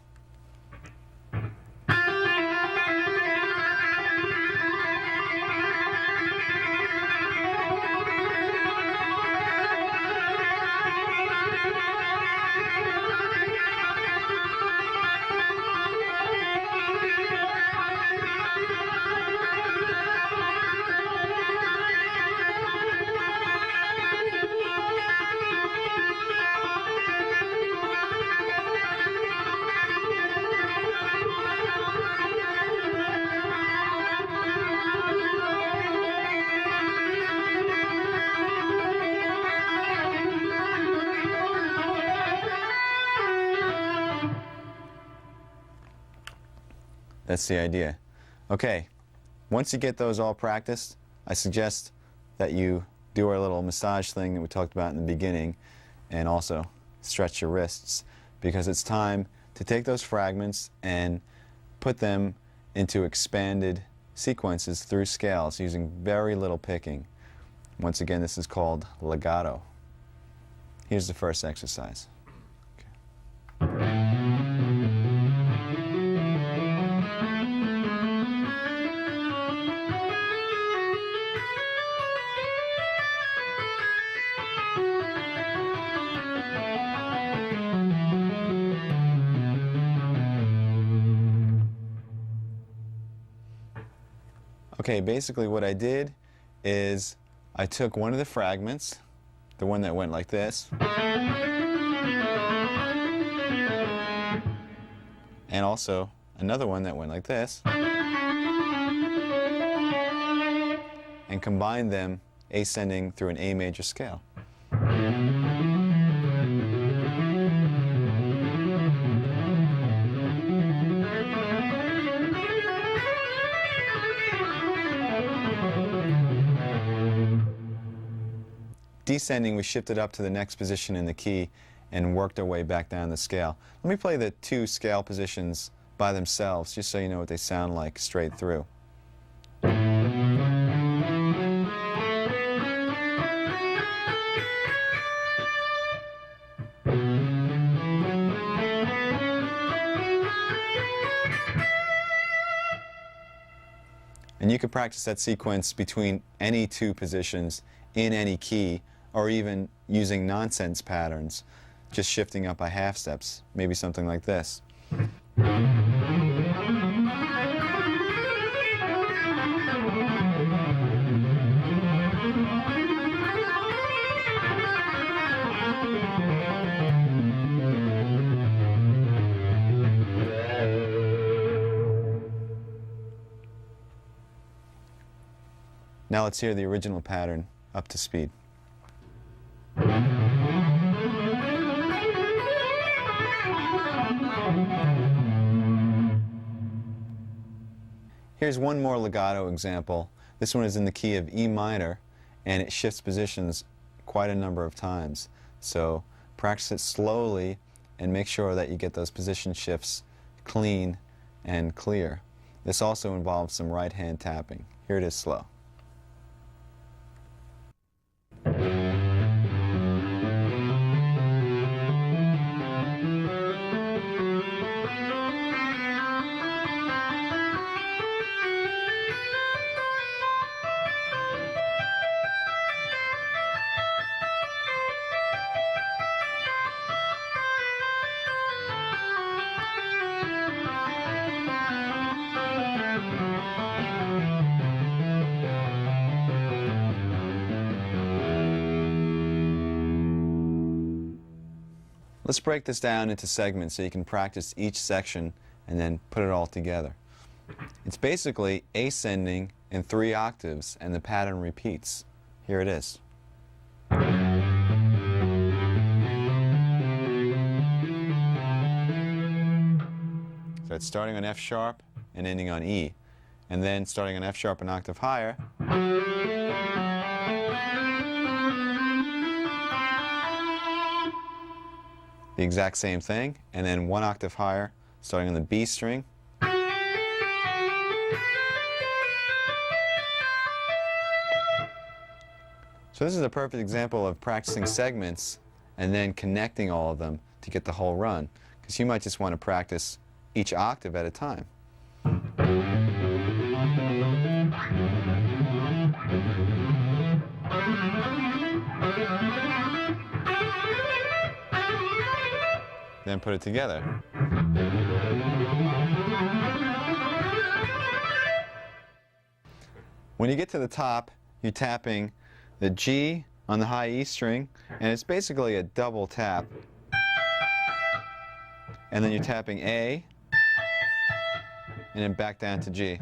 That's the idea. Okay, once you get those all practiced, I suggest that you do our little massage thing that we talked about in the beginning, and also stretch your wrists, because it's time to take those fragments and put them into expanded sequences through scales using very little picking. Once again, this is called legato. Here's the first exercise. Okay, basically what I did is I took one of the fragments, the one that went like this, and also another one that went like this, and combined them ascending through an A major scale. Descending, we shifted up to the next position in the key and worked our way back down the scale. Let me play the two scale positions by themselves, just so you know what they sound like straight through. And you can practice that sequence between any two positions in any key, or even using nonsense patterns, just shifting up by half steps, maybe something like this. Now let's hear the original pattern up to speed. Here's one more legato example. This one is in the key of E minor, and it shifts positions quite a number of times. So practice it slowly and make sure that you get those position shifts clean and clear. This also involves some right hand tapping. Here it is slow. Let's break this down into segments so you can practice each section and then put it all together. It's basically ascending in 3 octaves, and the pattern repeats. Here it is. So it's starting on F sharp and ending on E, and then starting on F sharp an octave higher, the exact same thing, and then 1 octave higher, starting on the B string, So this is a perfect example of practicing segments and then connecting all of them to get the whole run, because you might just want to practice each octave at a time. Then put it together. When you get to the top, you're tapping the G on the high E string, and it's basically a double tap. And then you're tapping A, and then back down to G.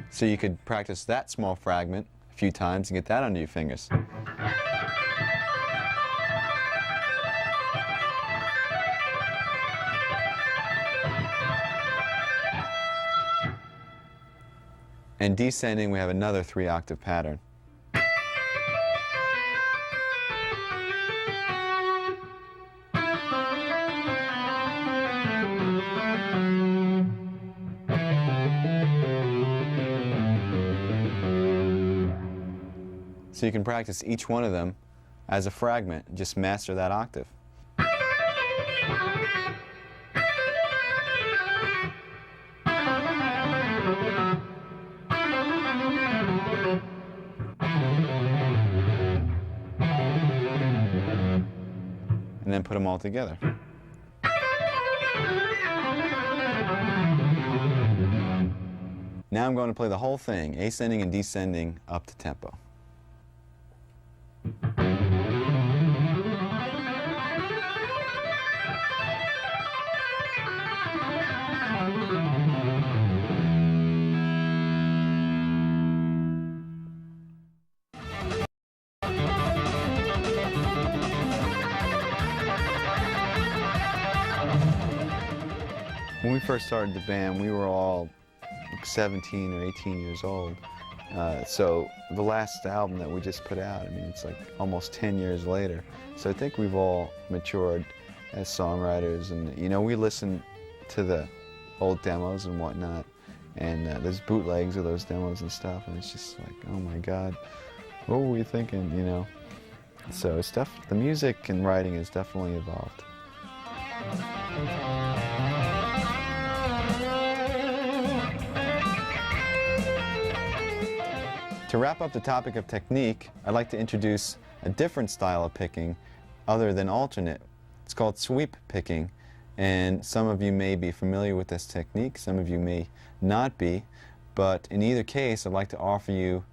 So you could practice that small fragment a few times and get that under your fingers. And descending, we have another 3-octave pattern. So you can practice each one of them as a fragment, just master that octave. And then put them all together. Now I'm going to play the whole thing, ascending and descending up to tempo. When we first started the band, we were all 17 or 18 years old. So the last album that we just put out, I mean, it's like almost 10 years later. So I think we've all matured as songwriters, and you know, we listen to the old demos and whatnot, and there's bootlegs of those demos and stuff, and it's just like, oh my God, what were we thinking, you know? So the music and writing has definitely evolved. To wrap up the topic of technique, I'd like to introduce a different style of picking other than alternate. It's called sweep picking, and some of you may be familiar with this technique, some of you may not be, but in either case I'd like to offer you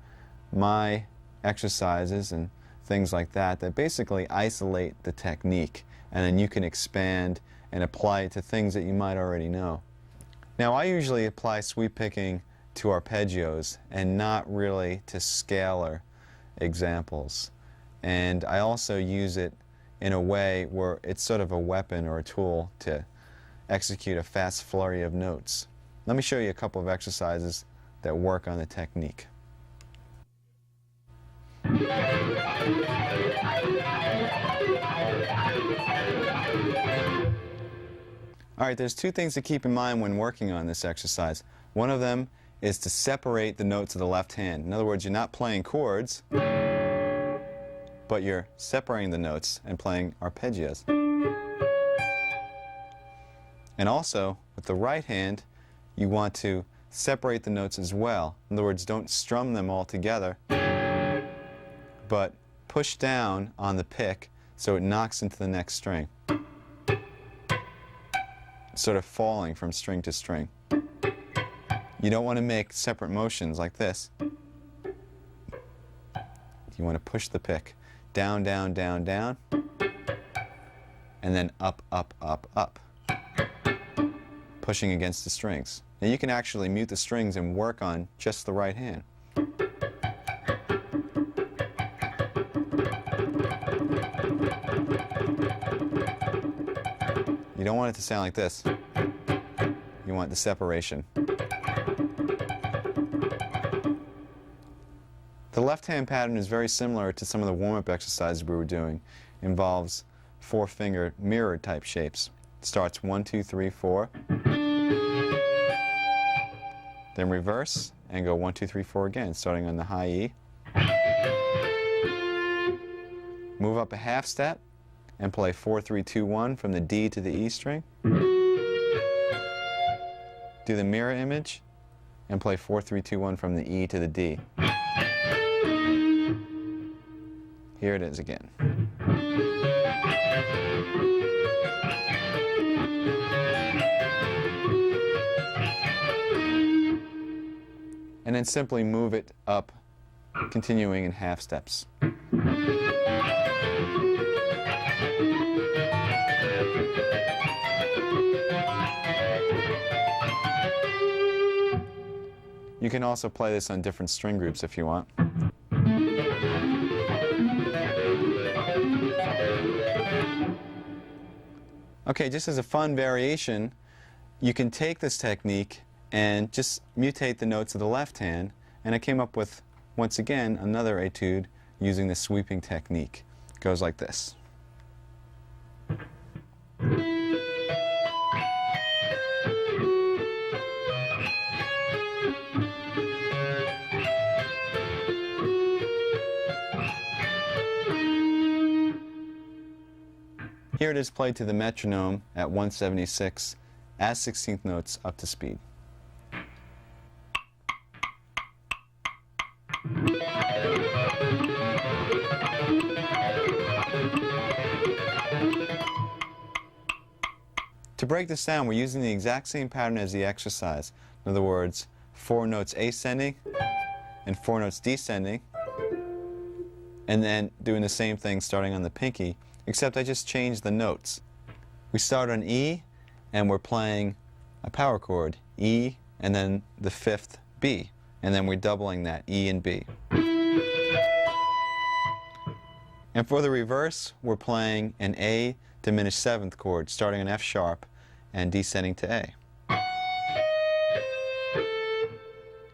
my exercises and things like that that basically isolate the technique, and then you can expand and apply it to things that you might already know. Now, I usually apply sweep picking to arpeggios and not really to scalar examples. And I also use it in a way where it's sort of a weapon or a tool to execute a fast flurry of notes. Let me show you a couple of exercises that work on the technique. All right, there's two things to keep in mind when working on this exercise. One of them is to separate the notes of the left hand. In other words, you're not playing chords, but you're separating the notes and playing arpeggios. And also, with the right hand, you want to separate the notes as well. In other words, don't strum them all together, but push down on the pick so it knocks into the next string, sort of falling from string to string. You don't want to make separate motions like this. You want to push the pick down, down, down, down, and then up, up, up, up, pushing against the strings. Now you can actually mute the strings and work on just the right hand. You don't want it to sound like this. You want the separation. The left-hand pattern is very similar to some of the warm-up exercises we were doing. It involves 4-finger mirror type shapes. It starts 1, 2, 3, 4, then reverse, and go 1, 2, 3, 4 again, starting on the high E. Move up a half step and play 4, 3, 2, 1 from the D to the E string. Do the mirror image and play 4, 3, 2, 1 from the E to the D. Here it is again. And then simply move it up, continuing in half steps. You can also play this on different string groups if you want. Okay, just as a fun variation, you can take this technique and just mutate the notes of the left hand, and I came up with, once again, another etude using the sweeping technique. It goes like this. Here it is played to the metronome at 176 as 16th notes up to speed. To break this down, we're using the exact same pattern as the exercise. In other words, 4 notes ascending and 4 notes descending, and then doing the same thing starting on the pinky, except I just changed the notes. We start on E, and we're playing a power chord, E, and then the 5th B, and then we're doubling that, E and B. And for the reverse, we're playing an A diminished 7th chord, starting on F sharp and descending to A.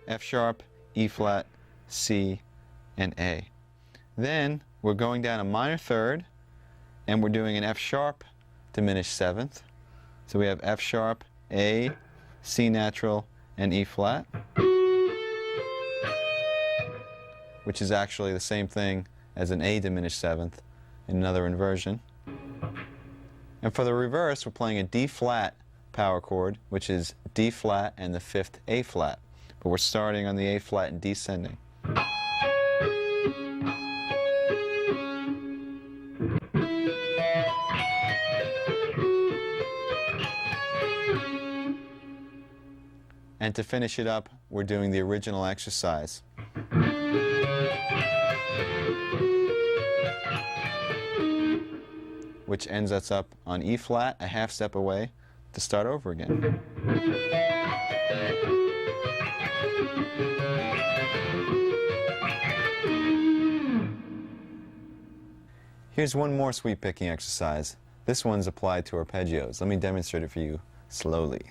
F sharp, E flat, C, and A. Then we're going down a minor third, and we're doing an F sharp diminished 7th. So we have F sharp, A, C natural, and E flat, which is actually the same thing as an A diminished 7th in another inversion. And for the reverse, we're playing a D flat power chord, which is D flat and the 5th A flat. But we're starting on the A flat and descending. And to finish it up, we're doing the original exercise. Which ends us up on E flat, a half step away, to start over again. Here's one more sweep picking exercise. This one's applied to arpeggios. Let me demonstrate it for you slowly.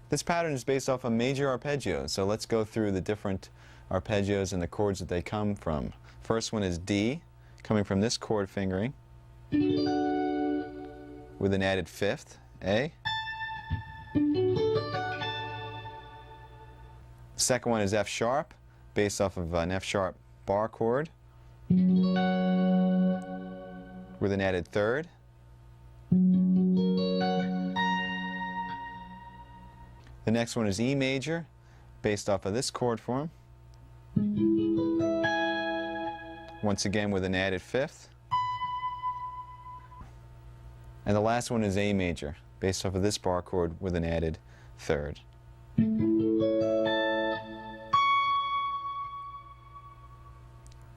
This pattern is based off a major arpeggio, so let's go through the different arpeggios and the chords that they come from. First one is D, coming from this chord fingering, with an added 5th, A. The second one is F sharp, based off of an F sharp bar chord, with an added 3rd. The next one is E major, based off of this chord form, once again with an added 5th. And the last one is A major, based off of this bar chord with an added 3rd.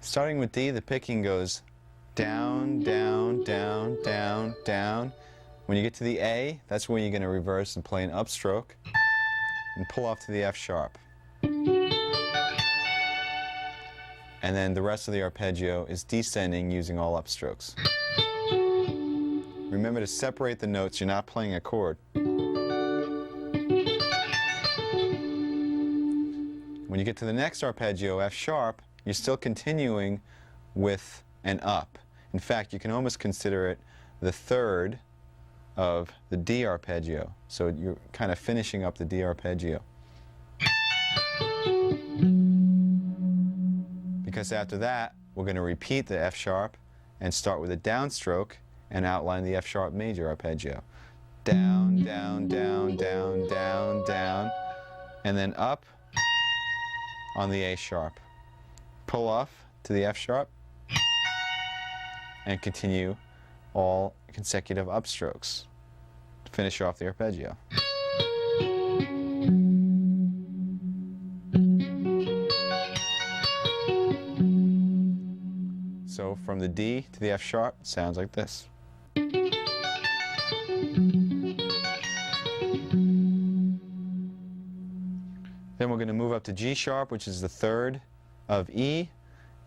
Starting with D, the picking goes down, down, down, down, down. When you get to the A, that's when you're going to reverse and play an upstroke and pull off to the F sharp. and then the rest of the arpeggio is descending using all upstrokes. Remember to separate the notes, you're not playing a chord. When you get to the next arpeggio, F sharp, you're still continuing with an up. In fact, you can almost consider it the third of the D arpeggio. So you're kind of finishing up the D arpeggio. Because after that, we're going to repeat the F sharp and start with a downstroke and outline the F sharp major arpeggio. Down, down, down, down, down, down, and then up on the A sharp. Pull off to the F sharp and continue all consecutive upstrokes to finish off the arpeggio. So from the D to the F sharp, it sounds like this. Then we're going to move up to G sharp, which is the third of E,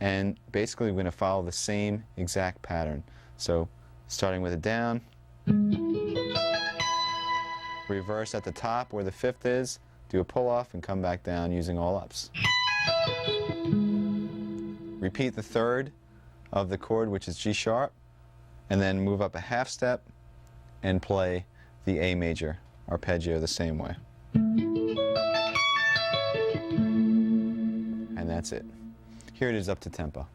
and basically we're going to follow the same exact pattern. So starting with a down, reverse at the top where the fifth is, do a pull off and come back down using all ups. Repeat the third of the chord, which is G sharp, and then move up a half step and play the A major arpeggio the same way. And that's it. Here it is up to tempo.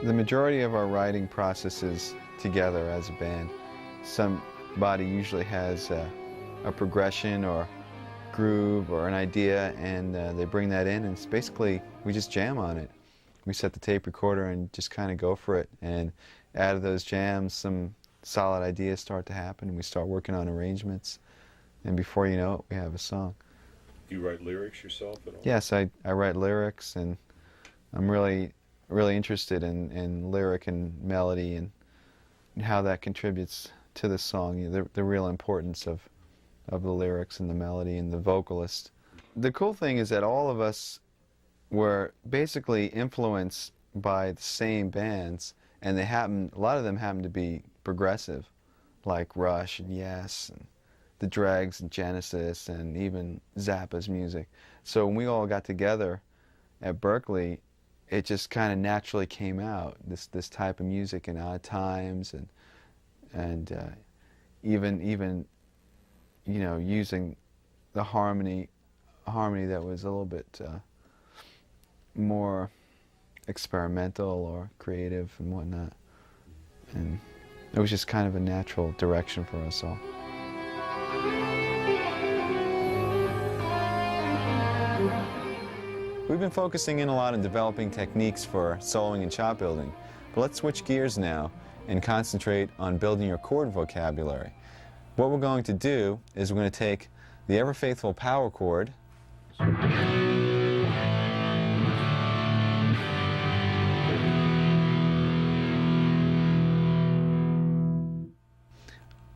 The majority of our writing process is together as a band. Somebody usually has a progression or groove or an idea, and they bring that in, and it's basically we just jam on it. We set the tape recorder and just kind of go for it, and out of those jams some solid ideas start to happen, and we start working on arrangements, and before you know it we have a song. Do you write lyrics yourself at all? Yes, I write lyrics, and I'm really interested in lyric and melody and how that contributes to the song, the real importance of the lyrics and the melody and the vocalist. The cool thing is that all of us were basically influenced by the same bands, and a lot of them happen to be progressive, like Rush and Yes and the Dregs and Genesis and even Zappa's music. So when we all got together at Berkeley, it just kind of naturally came out, this type of music in Odd Times, and even you know, using the harmony that was a little bit more experimental or creative and whatnot. And it was just kind of a natural direction for us all. We've been focusing in a lot on developing techniques for soloing and chop building, but let's switch gears now and concentrate on building your chord vocabulary. What we're going to do is we're going to take the ever-faithful power chord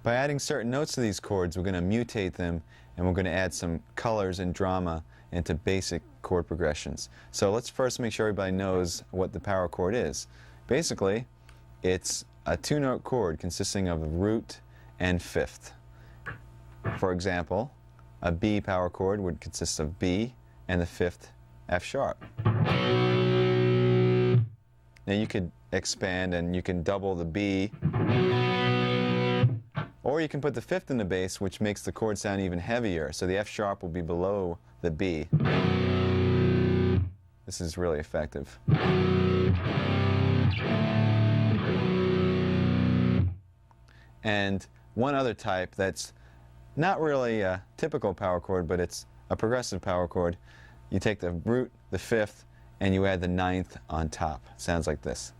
by adding certain notes to these chords. We're going to mutate them, and we're going to add some colors and drama into basic chord progressions. So let's first make sure everybody knows what the power chord is. Basically, it's a two-note chord consisting of a root and fifth. For example, a B power chord would consist of B and the fifth F sharp. Now you could expand and you can double the B, or you can put the fifth in the bass, which makes the chord sound even heavier, so the F sharp will be below the B. This is really effective. And one other type that's not really a typical power chord, but it's a progressive power chord. You take the root, the fifth, and you add the ninth on top. It sounds like this.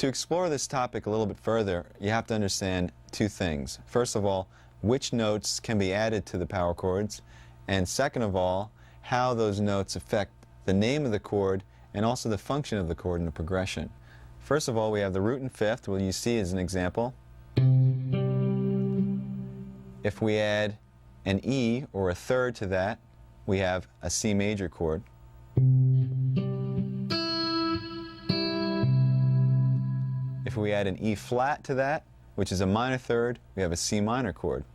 To explore this topic a little bit further, you have to understand two things. First of all, which notes can be added to the power chords, and second of all, how those notes affect the name of the chord and also the function of the chord in the progression. First of all, we have the root and fifth, what you see as an example. If we add an E or a third to that, we have a C major chord. If we add an E flat to that, which is a minor third, we have a C minor chord.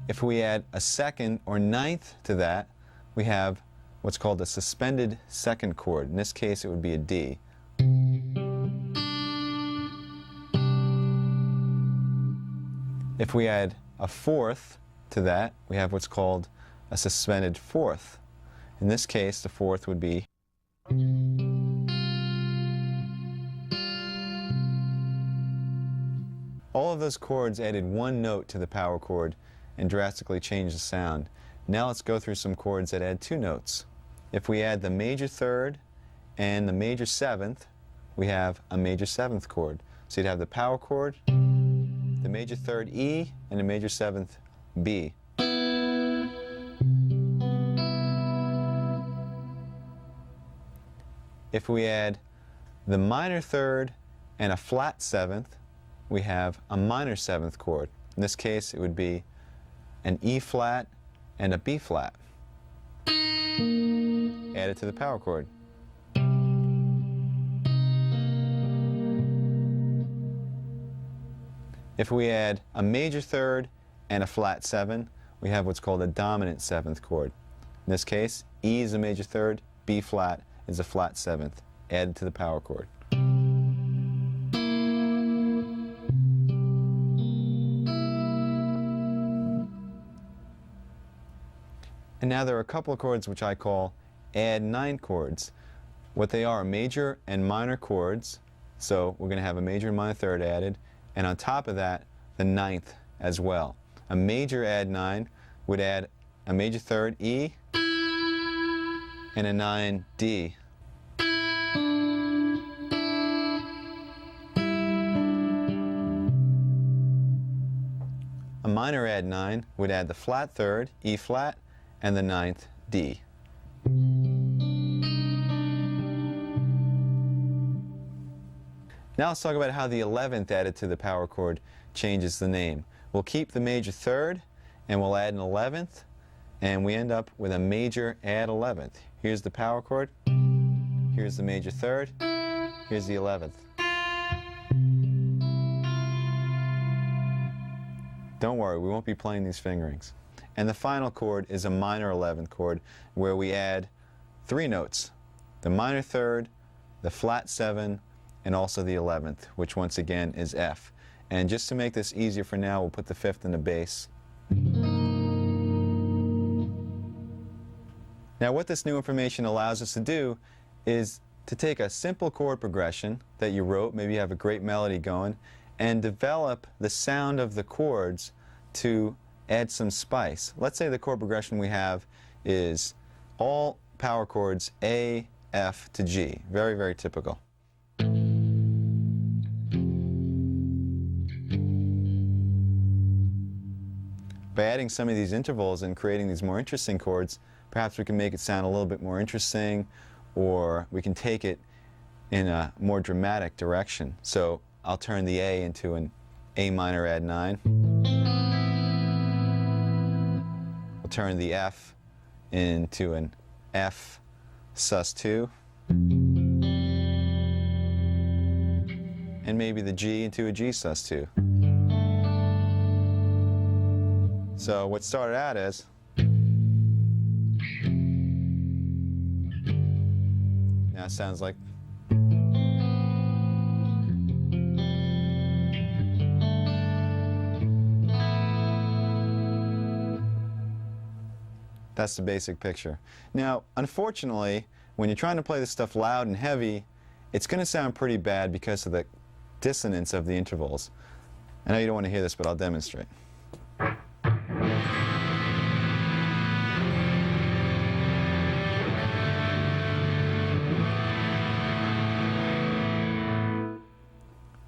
If we add a second or ninth to that, we have what's called a suspended second chord. In this case, it would be a D. If we add a fourth to that, we have what's called a suspended fourth. In this case, the fourth would be. All of those chords added one note to the power chord and drastically changed the sound. Now let's go through some chords that add two notes. If we add the major third and the major seventh, we have a major seventh chord. So you'd have the power chord, the major third E, and the major seventh B. If we add the minor third and a flat seventh, we have a minor seventh chord. In this case, it would be an E flat and a B flat added to the power chord. If we add a major third and a flat seven, we have what's called a dominant seventh chord. In this case, E is a major third, B flat is a flat seventh added to the power chord. And now there are a couple of chords which I call add nine chords. What they are major and minor chords. So we're going to have a major and minor third added, and on top of that, the ninth as well. A major add nine would add a major third E and a 9 D. A minor add 9 would add the flat third, E flat, and the ninth, D. Now let's talk about how the 11th added to the power chord changes the name. We'll keep the major third, and we'll add an 11th, and we end up with a major add 11th. Here's the power chord, here's the major third, here's the 11th. Don't worry, we won't be playing these fingerings. And the final chord is a minor 11th chord where we add three notes, the minor third, the flat 7, and also the 11th, which once again is F. And just to make this easier for now, we'll put the 5th in the bass. Now what this new information allows us to do is to take a simple chord progression that you wrote, maybe you have a great melody going, and develop the sound of the chords to add some spice. Let's say the chord progression we have is all power chords A, F to G. Very, very typical. By adding some of these intervals and creating these more interesting chords, perhaps we can make it sound a little bit more interesting, or we can take it in a more dramatic direction. So I'll turn the A into an A minor add 9. We'll turn the F into an F sus 2. And maybe the G into a G sus 2. So what started out as now it sounds like that's the basic picture. Now, unfortunately, when you're trying to play this stuff loud and heavy, it's going to sound pretty bad because of the dissonance of the intervals. I know you don't want to hear this, but I'll demonstrate.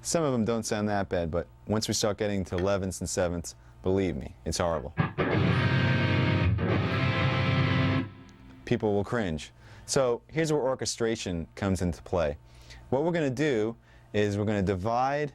Some of them don't sound that bad, but once we start getting to 11ths and 7ths, believe me, it's horrible. People will cringe. So here's where orchestration comes into play. What we're going to do is we're going to divide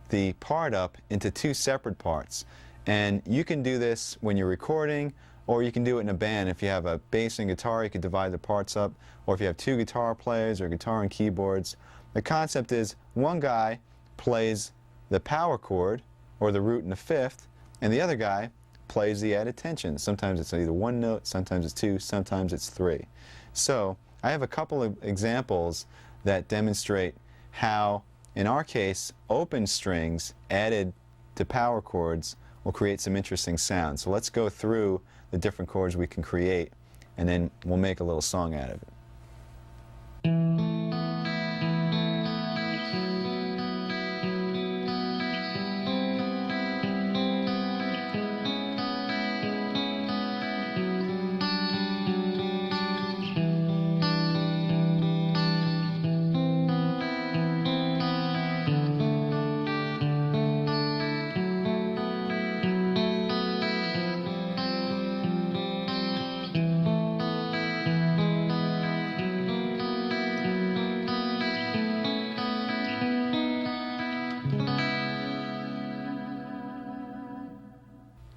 the part up into two separate parts. And you can do this when you're recording, or you can do it in a band. If you have a bass and guitar, you can divide the parts up. Or if you have two guitar players or guitar and keyboards. The concept is one guy plays the power chord, or the root and the fifth, and the other guy plays the added tension. Sometimes it's either one note, sometimes it's two, sometimes it's three. So I have a couple of examples that demonstrate how, in our case, open strings added to power chords will create some interesting sounds. So let's go through the different chords we can create, and then we'll make a little song out of it.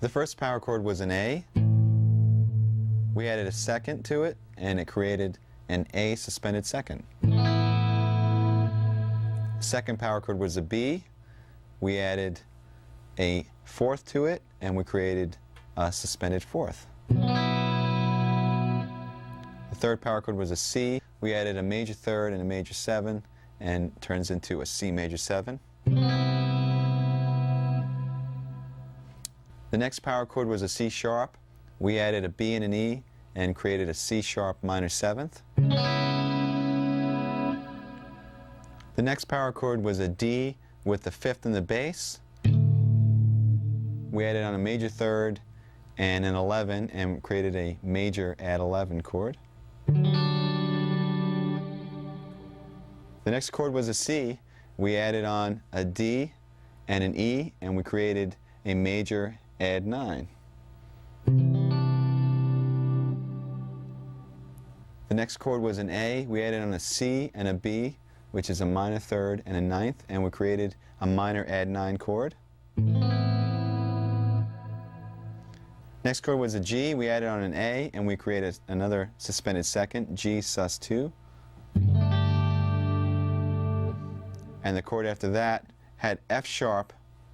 The first power chord was an A. We added a second to it, and it created an A suspended second. Second power chord was a B. We added a fourth to it, and we created a suspended fourth. The third power chord was a C. We added a major third and a major seven, and it turns into a C major seven. The next power chord was a C sharp. We added a B and an E and created a C sharp minor seventh. The next power chord was a D with the fifth and the bass. We added on a major third and an 11 and created a major add 11 chord. The next chord was a C. We added on a D and an E, and we created a major add 9. The next chord was an A. We added on a C and a B, which is a minor third and a ninth, and we created a minor add 9 chord. Next chord was a G. We added on an A, and we created another suspended second, G sus 2. And the chord after that had F sharp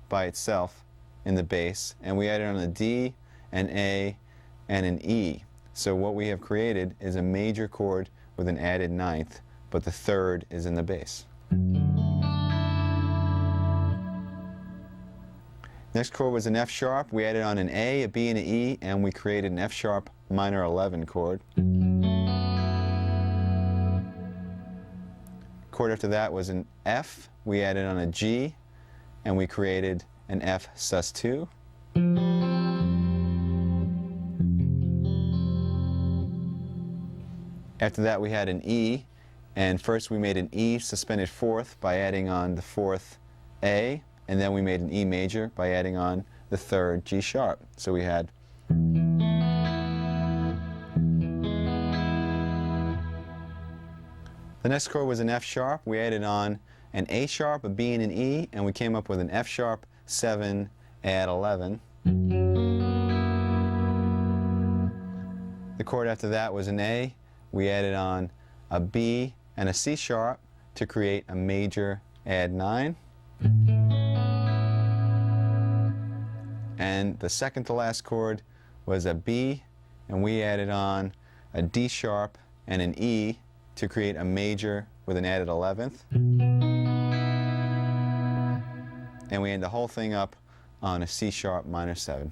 by itself in the bass, and we added on a D, an A, and an E. So what we have created is a major chord with an added ninth, but the third is in the bass. Next chord was an F sharp. We added on an A, a B, and an E, and we created an F sharp minor 11 chord. Chord after that was an F. We added on a G, and we created an F sus 2. After that we had an E, and first we made an E suspended fourth by adding on the fourth A, and then we made an E major by adding on the third G sharp. So we had the next chord was an F sharp. We added on an A sharp, a B, and an E, and we came up with an F sharp 7 add 11. The chord after that was an A. We added on a B and a C sharp to create a major add 9. And the second to last chord was a B, and we added on a D sharp and an E to create a major with an added 11th. And we end the whole thing up on a C sharp minor 7.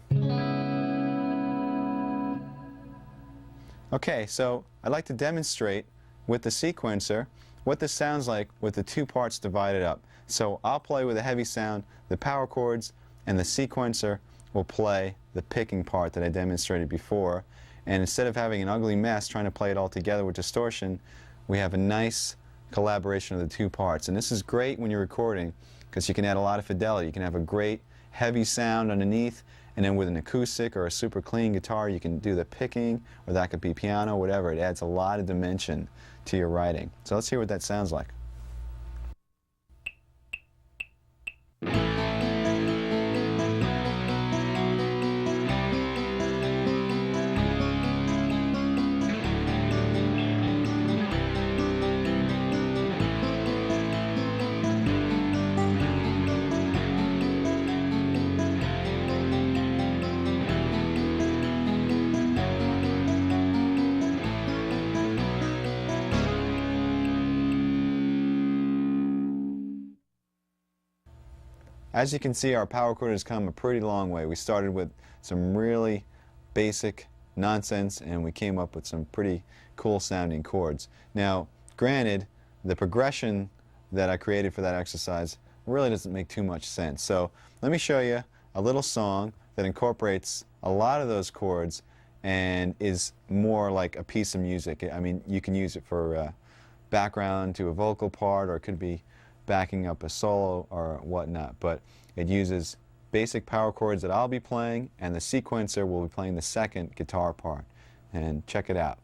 Okay, so I'd like to demonstrate with the sequencer what this sounds like with the two parts divided up. So I'll play with a heavy sound, the power chords, and the sequencer will play the picking part that I demonstrated before. And instead of having an ugly mess trying to play it all together with distortion, we have a nice collaboration of the two parts. And this is great when you're recording because you can add a lot of fidelity. You can have a great heavy sound underneath, and then with an acoustic or a super clean guitar you can do the picking, or that could be piano, whatever. It adds a lot of dimension to your writing. So let's hear what that sounds like. As you can see, our power chord has come a pretty long way. We started with some really basic nonsense, and we came up with some pretty cool sounding chords. Now, granted, the progression that I created for that exercise really doesn't make too much sense. So let me show you a little song that incorporates a lot of those chords and is more like a piece of music. I mean, you can use it for background to a vocal part, or it could be backing up a solo or whatnot, but it uses basic power chords that I'll be playing, and the sequencer will be playing the second guitar part. And check it out.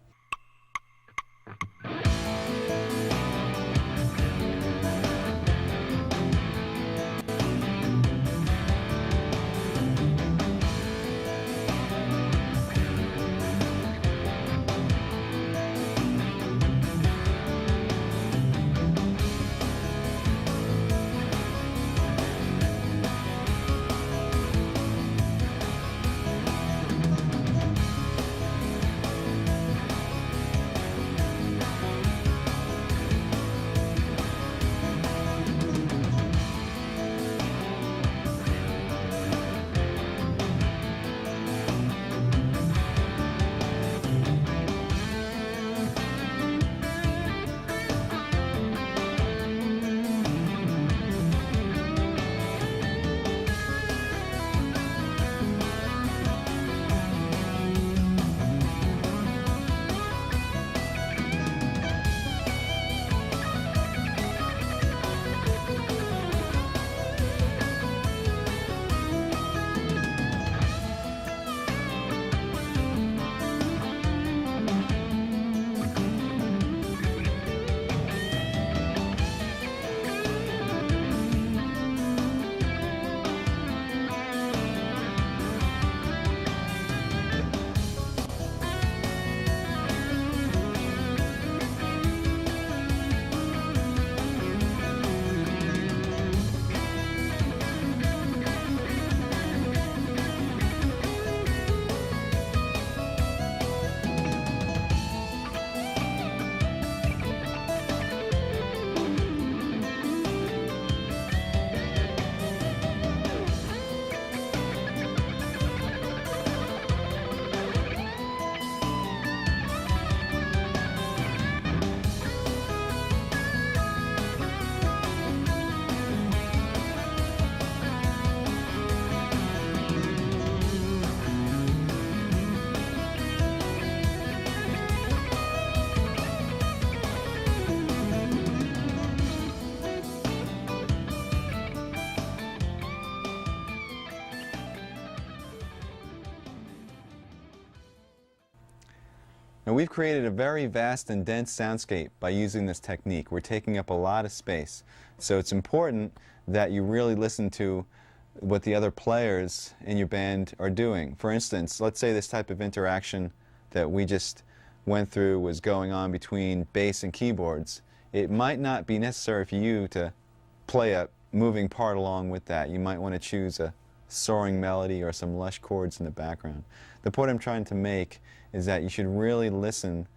Now, we've created a very vast and dense soundscape by using this technique. We're taking up a lot of space. So it's important that you really listen to what the other players in your band are doing. For instance, let's say this type of interaction that we just went through was going on between bass and keyboards. It might not be necessary for you to play a moving part along with that. You might want to choose a soaring melody or some lush chords in the background. The point I'm trying to make is that you should really listen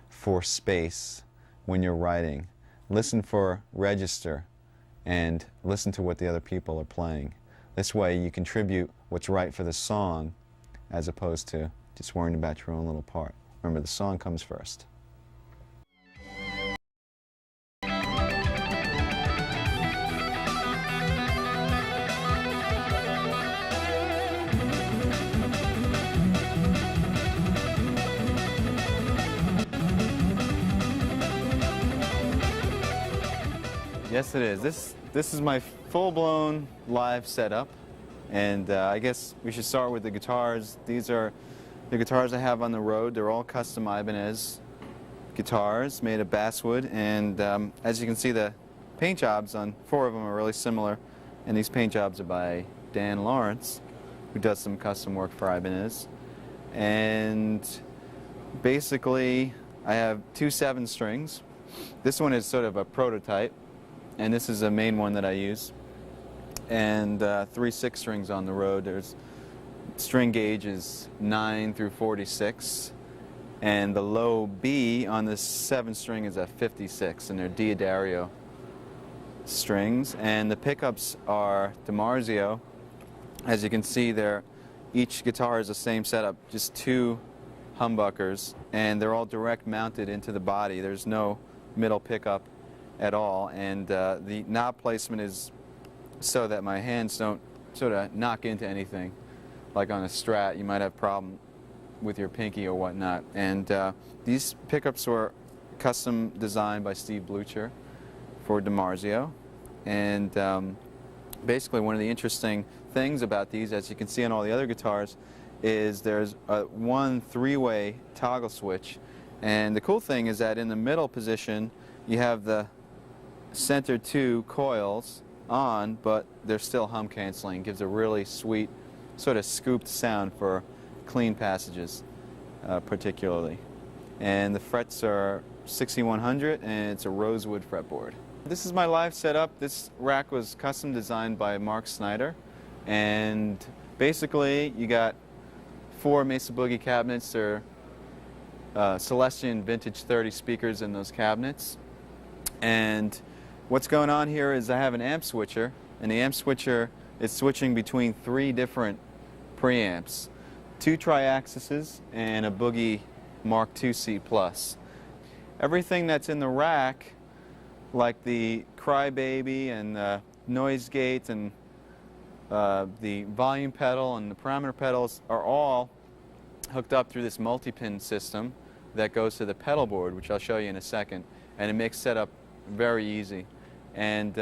for space when you're writing. Listen for register and listen to what the other people are playing. This way you contribute what's right for the song as opposed to just worrying about your own little part. Remember, the song comes first. Yes, it is. This is my full-blown live setup, and I guess we should start with the guitars. These are the guitars I have on the road. They're all custom Ibanez guitars made of basswood, and as you can see, the paint jobs on 4 of them are really similar, and these paint jobs are by Dan Lawrence, who does some custom work for Ibanez. And basically, I have 2 7-strings. This one is sort of a prototype, and this is a main one that I use. And 3 6-strings on the road. There's string gauge is 9 through 46, and the low B on this 7-string is a 56, and they're Diodario strings. And the pickups are DiMarzio. As you can see, each guitar is the same setup, just 2 humbuckers, and they're all direct mounted into the body. There's no middle pickup at all, and the knob placement is so that my hands don't sort of knock into anything. Like on a Strat, you might have a problem with your pinky or whatnot. And these pickups were custom designed by Steve Blucher for DiMarzio. And basically one of the interesting things about these, as you can see on all the other guitars, is there's one 3-way toggle switch. And the cool thing is that in the middle position, you have the center 2 coils on, but they're still hum canceling. Gives a really sweet sort of scooped sound for clean passages, particularly. And the frets are 6100, and it's a rosewood fretboard. This is my live setup. This rack was custom designed by Mark Snyder, and basically you got 4 Mesa Boogie cabinets. They're Celestion Vintage 30 speakers in those cabinets. And what's going on here is I have an amp switcher, and the amp switcher is switching between 3 different preamps, 2 Triaxises and a Boogie Mark II C+. Everything that's in the rack, like the Crybaby and the noise gate and the volume pedal and the parameter pedals, are all hooked up through this multi-pin system that goes to the pedal board, which I'll show you in a second, and it makes setup very easy. And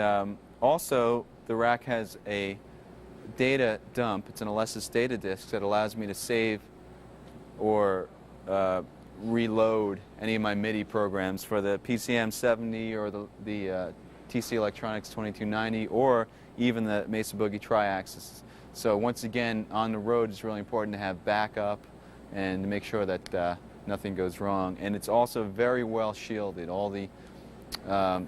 also, the rack has a data dump. It's an Alesis data disk that allows me to save or reload any of my MIDI programs for the PCM 70 or the TC Electronics 2290, or even the Mesa Boogie Triaxis. So once again, on the road, it's really important to have backup and to make sure that nothing goes wrong. And it's also very well shielded. All the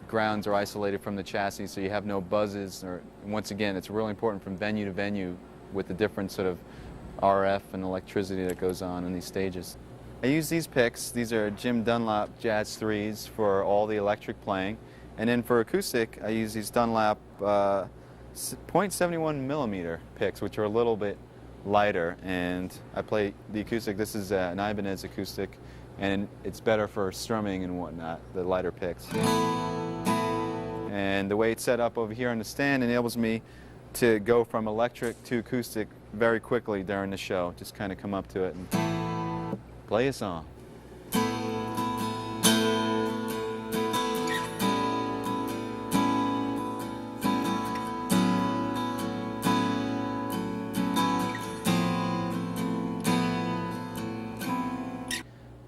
grounds are isolated from the chassis, so you have no buzzes. Once again, it's really important from venue to venue with the different sort of RF and electricity that goes on in these stages. I use these picks. These are Jim Dunlop Jazz 3s for all the electric playing. And then for acoustic, I use these Dunlop 0.71 millimeter picks, which are a little bit lighter. And I play the acoustic. This is an Ibanez acoustic, and it's better for strumming and whatnot, the lighter picks. And the way it's set up over here on the stand enables me to go from electric to acoustic very quickly during the show. Just kind of come up to it and play a song.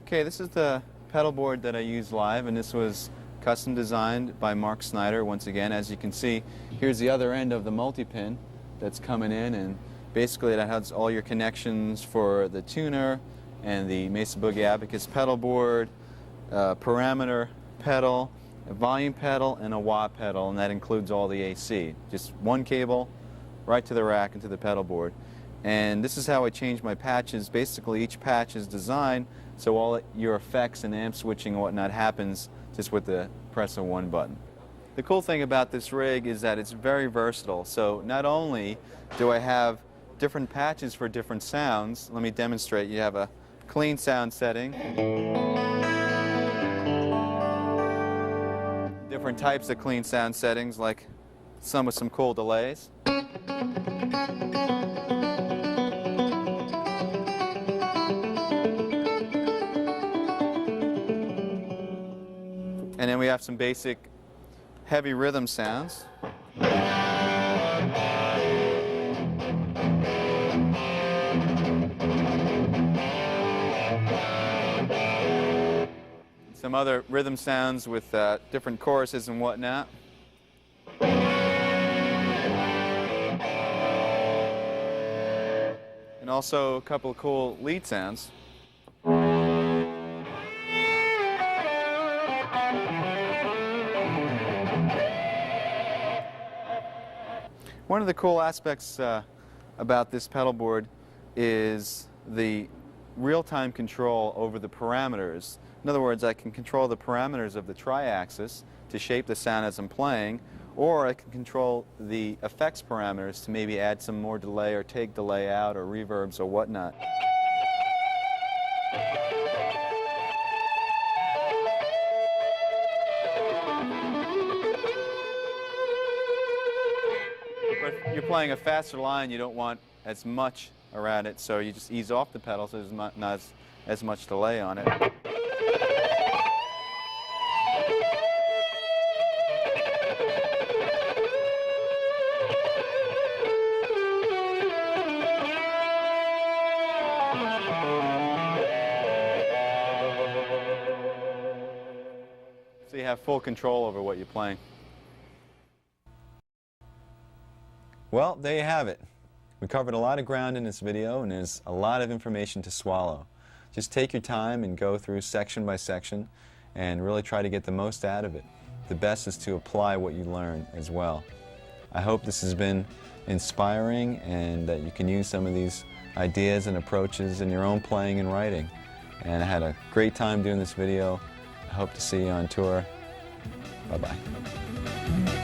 Okay, this is the pedal board that I use live, and this was custom designed by Mark Snyder. Once again, as you can see, here's the other end of the multi-pin that's coming in, and basically that has all your connections for the tuner and the Mesa Boogie Abacus pedal board, parameter pedal, a volume pedal, and a wah pedal, and that includes all the AC. Just one cable right to the rack and to the pedal board. And this is how I change my patches. Basically, each patch is designed so all your effects and amp switching and whatnot happens just with the press of one button. The cool thing about this rig is that it's very versatile. So not only do I have different patches for different sounds, let me demonstrate. You have a clean sound setting, different types of clean sound settings, like some with some cool delays. And then we have some basic heavy rhythm sounds. Some other rhythm sounds with different choruses and whatnot. And also a couple of cool lead sounds. One of the cool aspects about this pedal board is the real-time control over the parameters. In other words, I can control the parameters of the tri-axis to shape the sound as I'm playing, or I can control the effects parameters to maybe add some more delay or take delay out or reverbs or whatnot. But if you're playing a faster line, you don't want as much around it, so you just ease off the pedal so there's not as much delay on it. So you have full control over what you're playing. Well, there you have it. We covered a lot of ground in this video, and there's a lot of information to swallow. Just take your time and go through section by section and really try to get the most out of it. The best is to apply what you learn as well. I hope this has been inspiring and that you can use some of these ideas and approaches in your own playing and writing. And I had a great time doing this video. I hope to see you on tour. Bye-bye.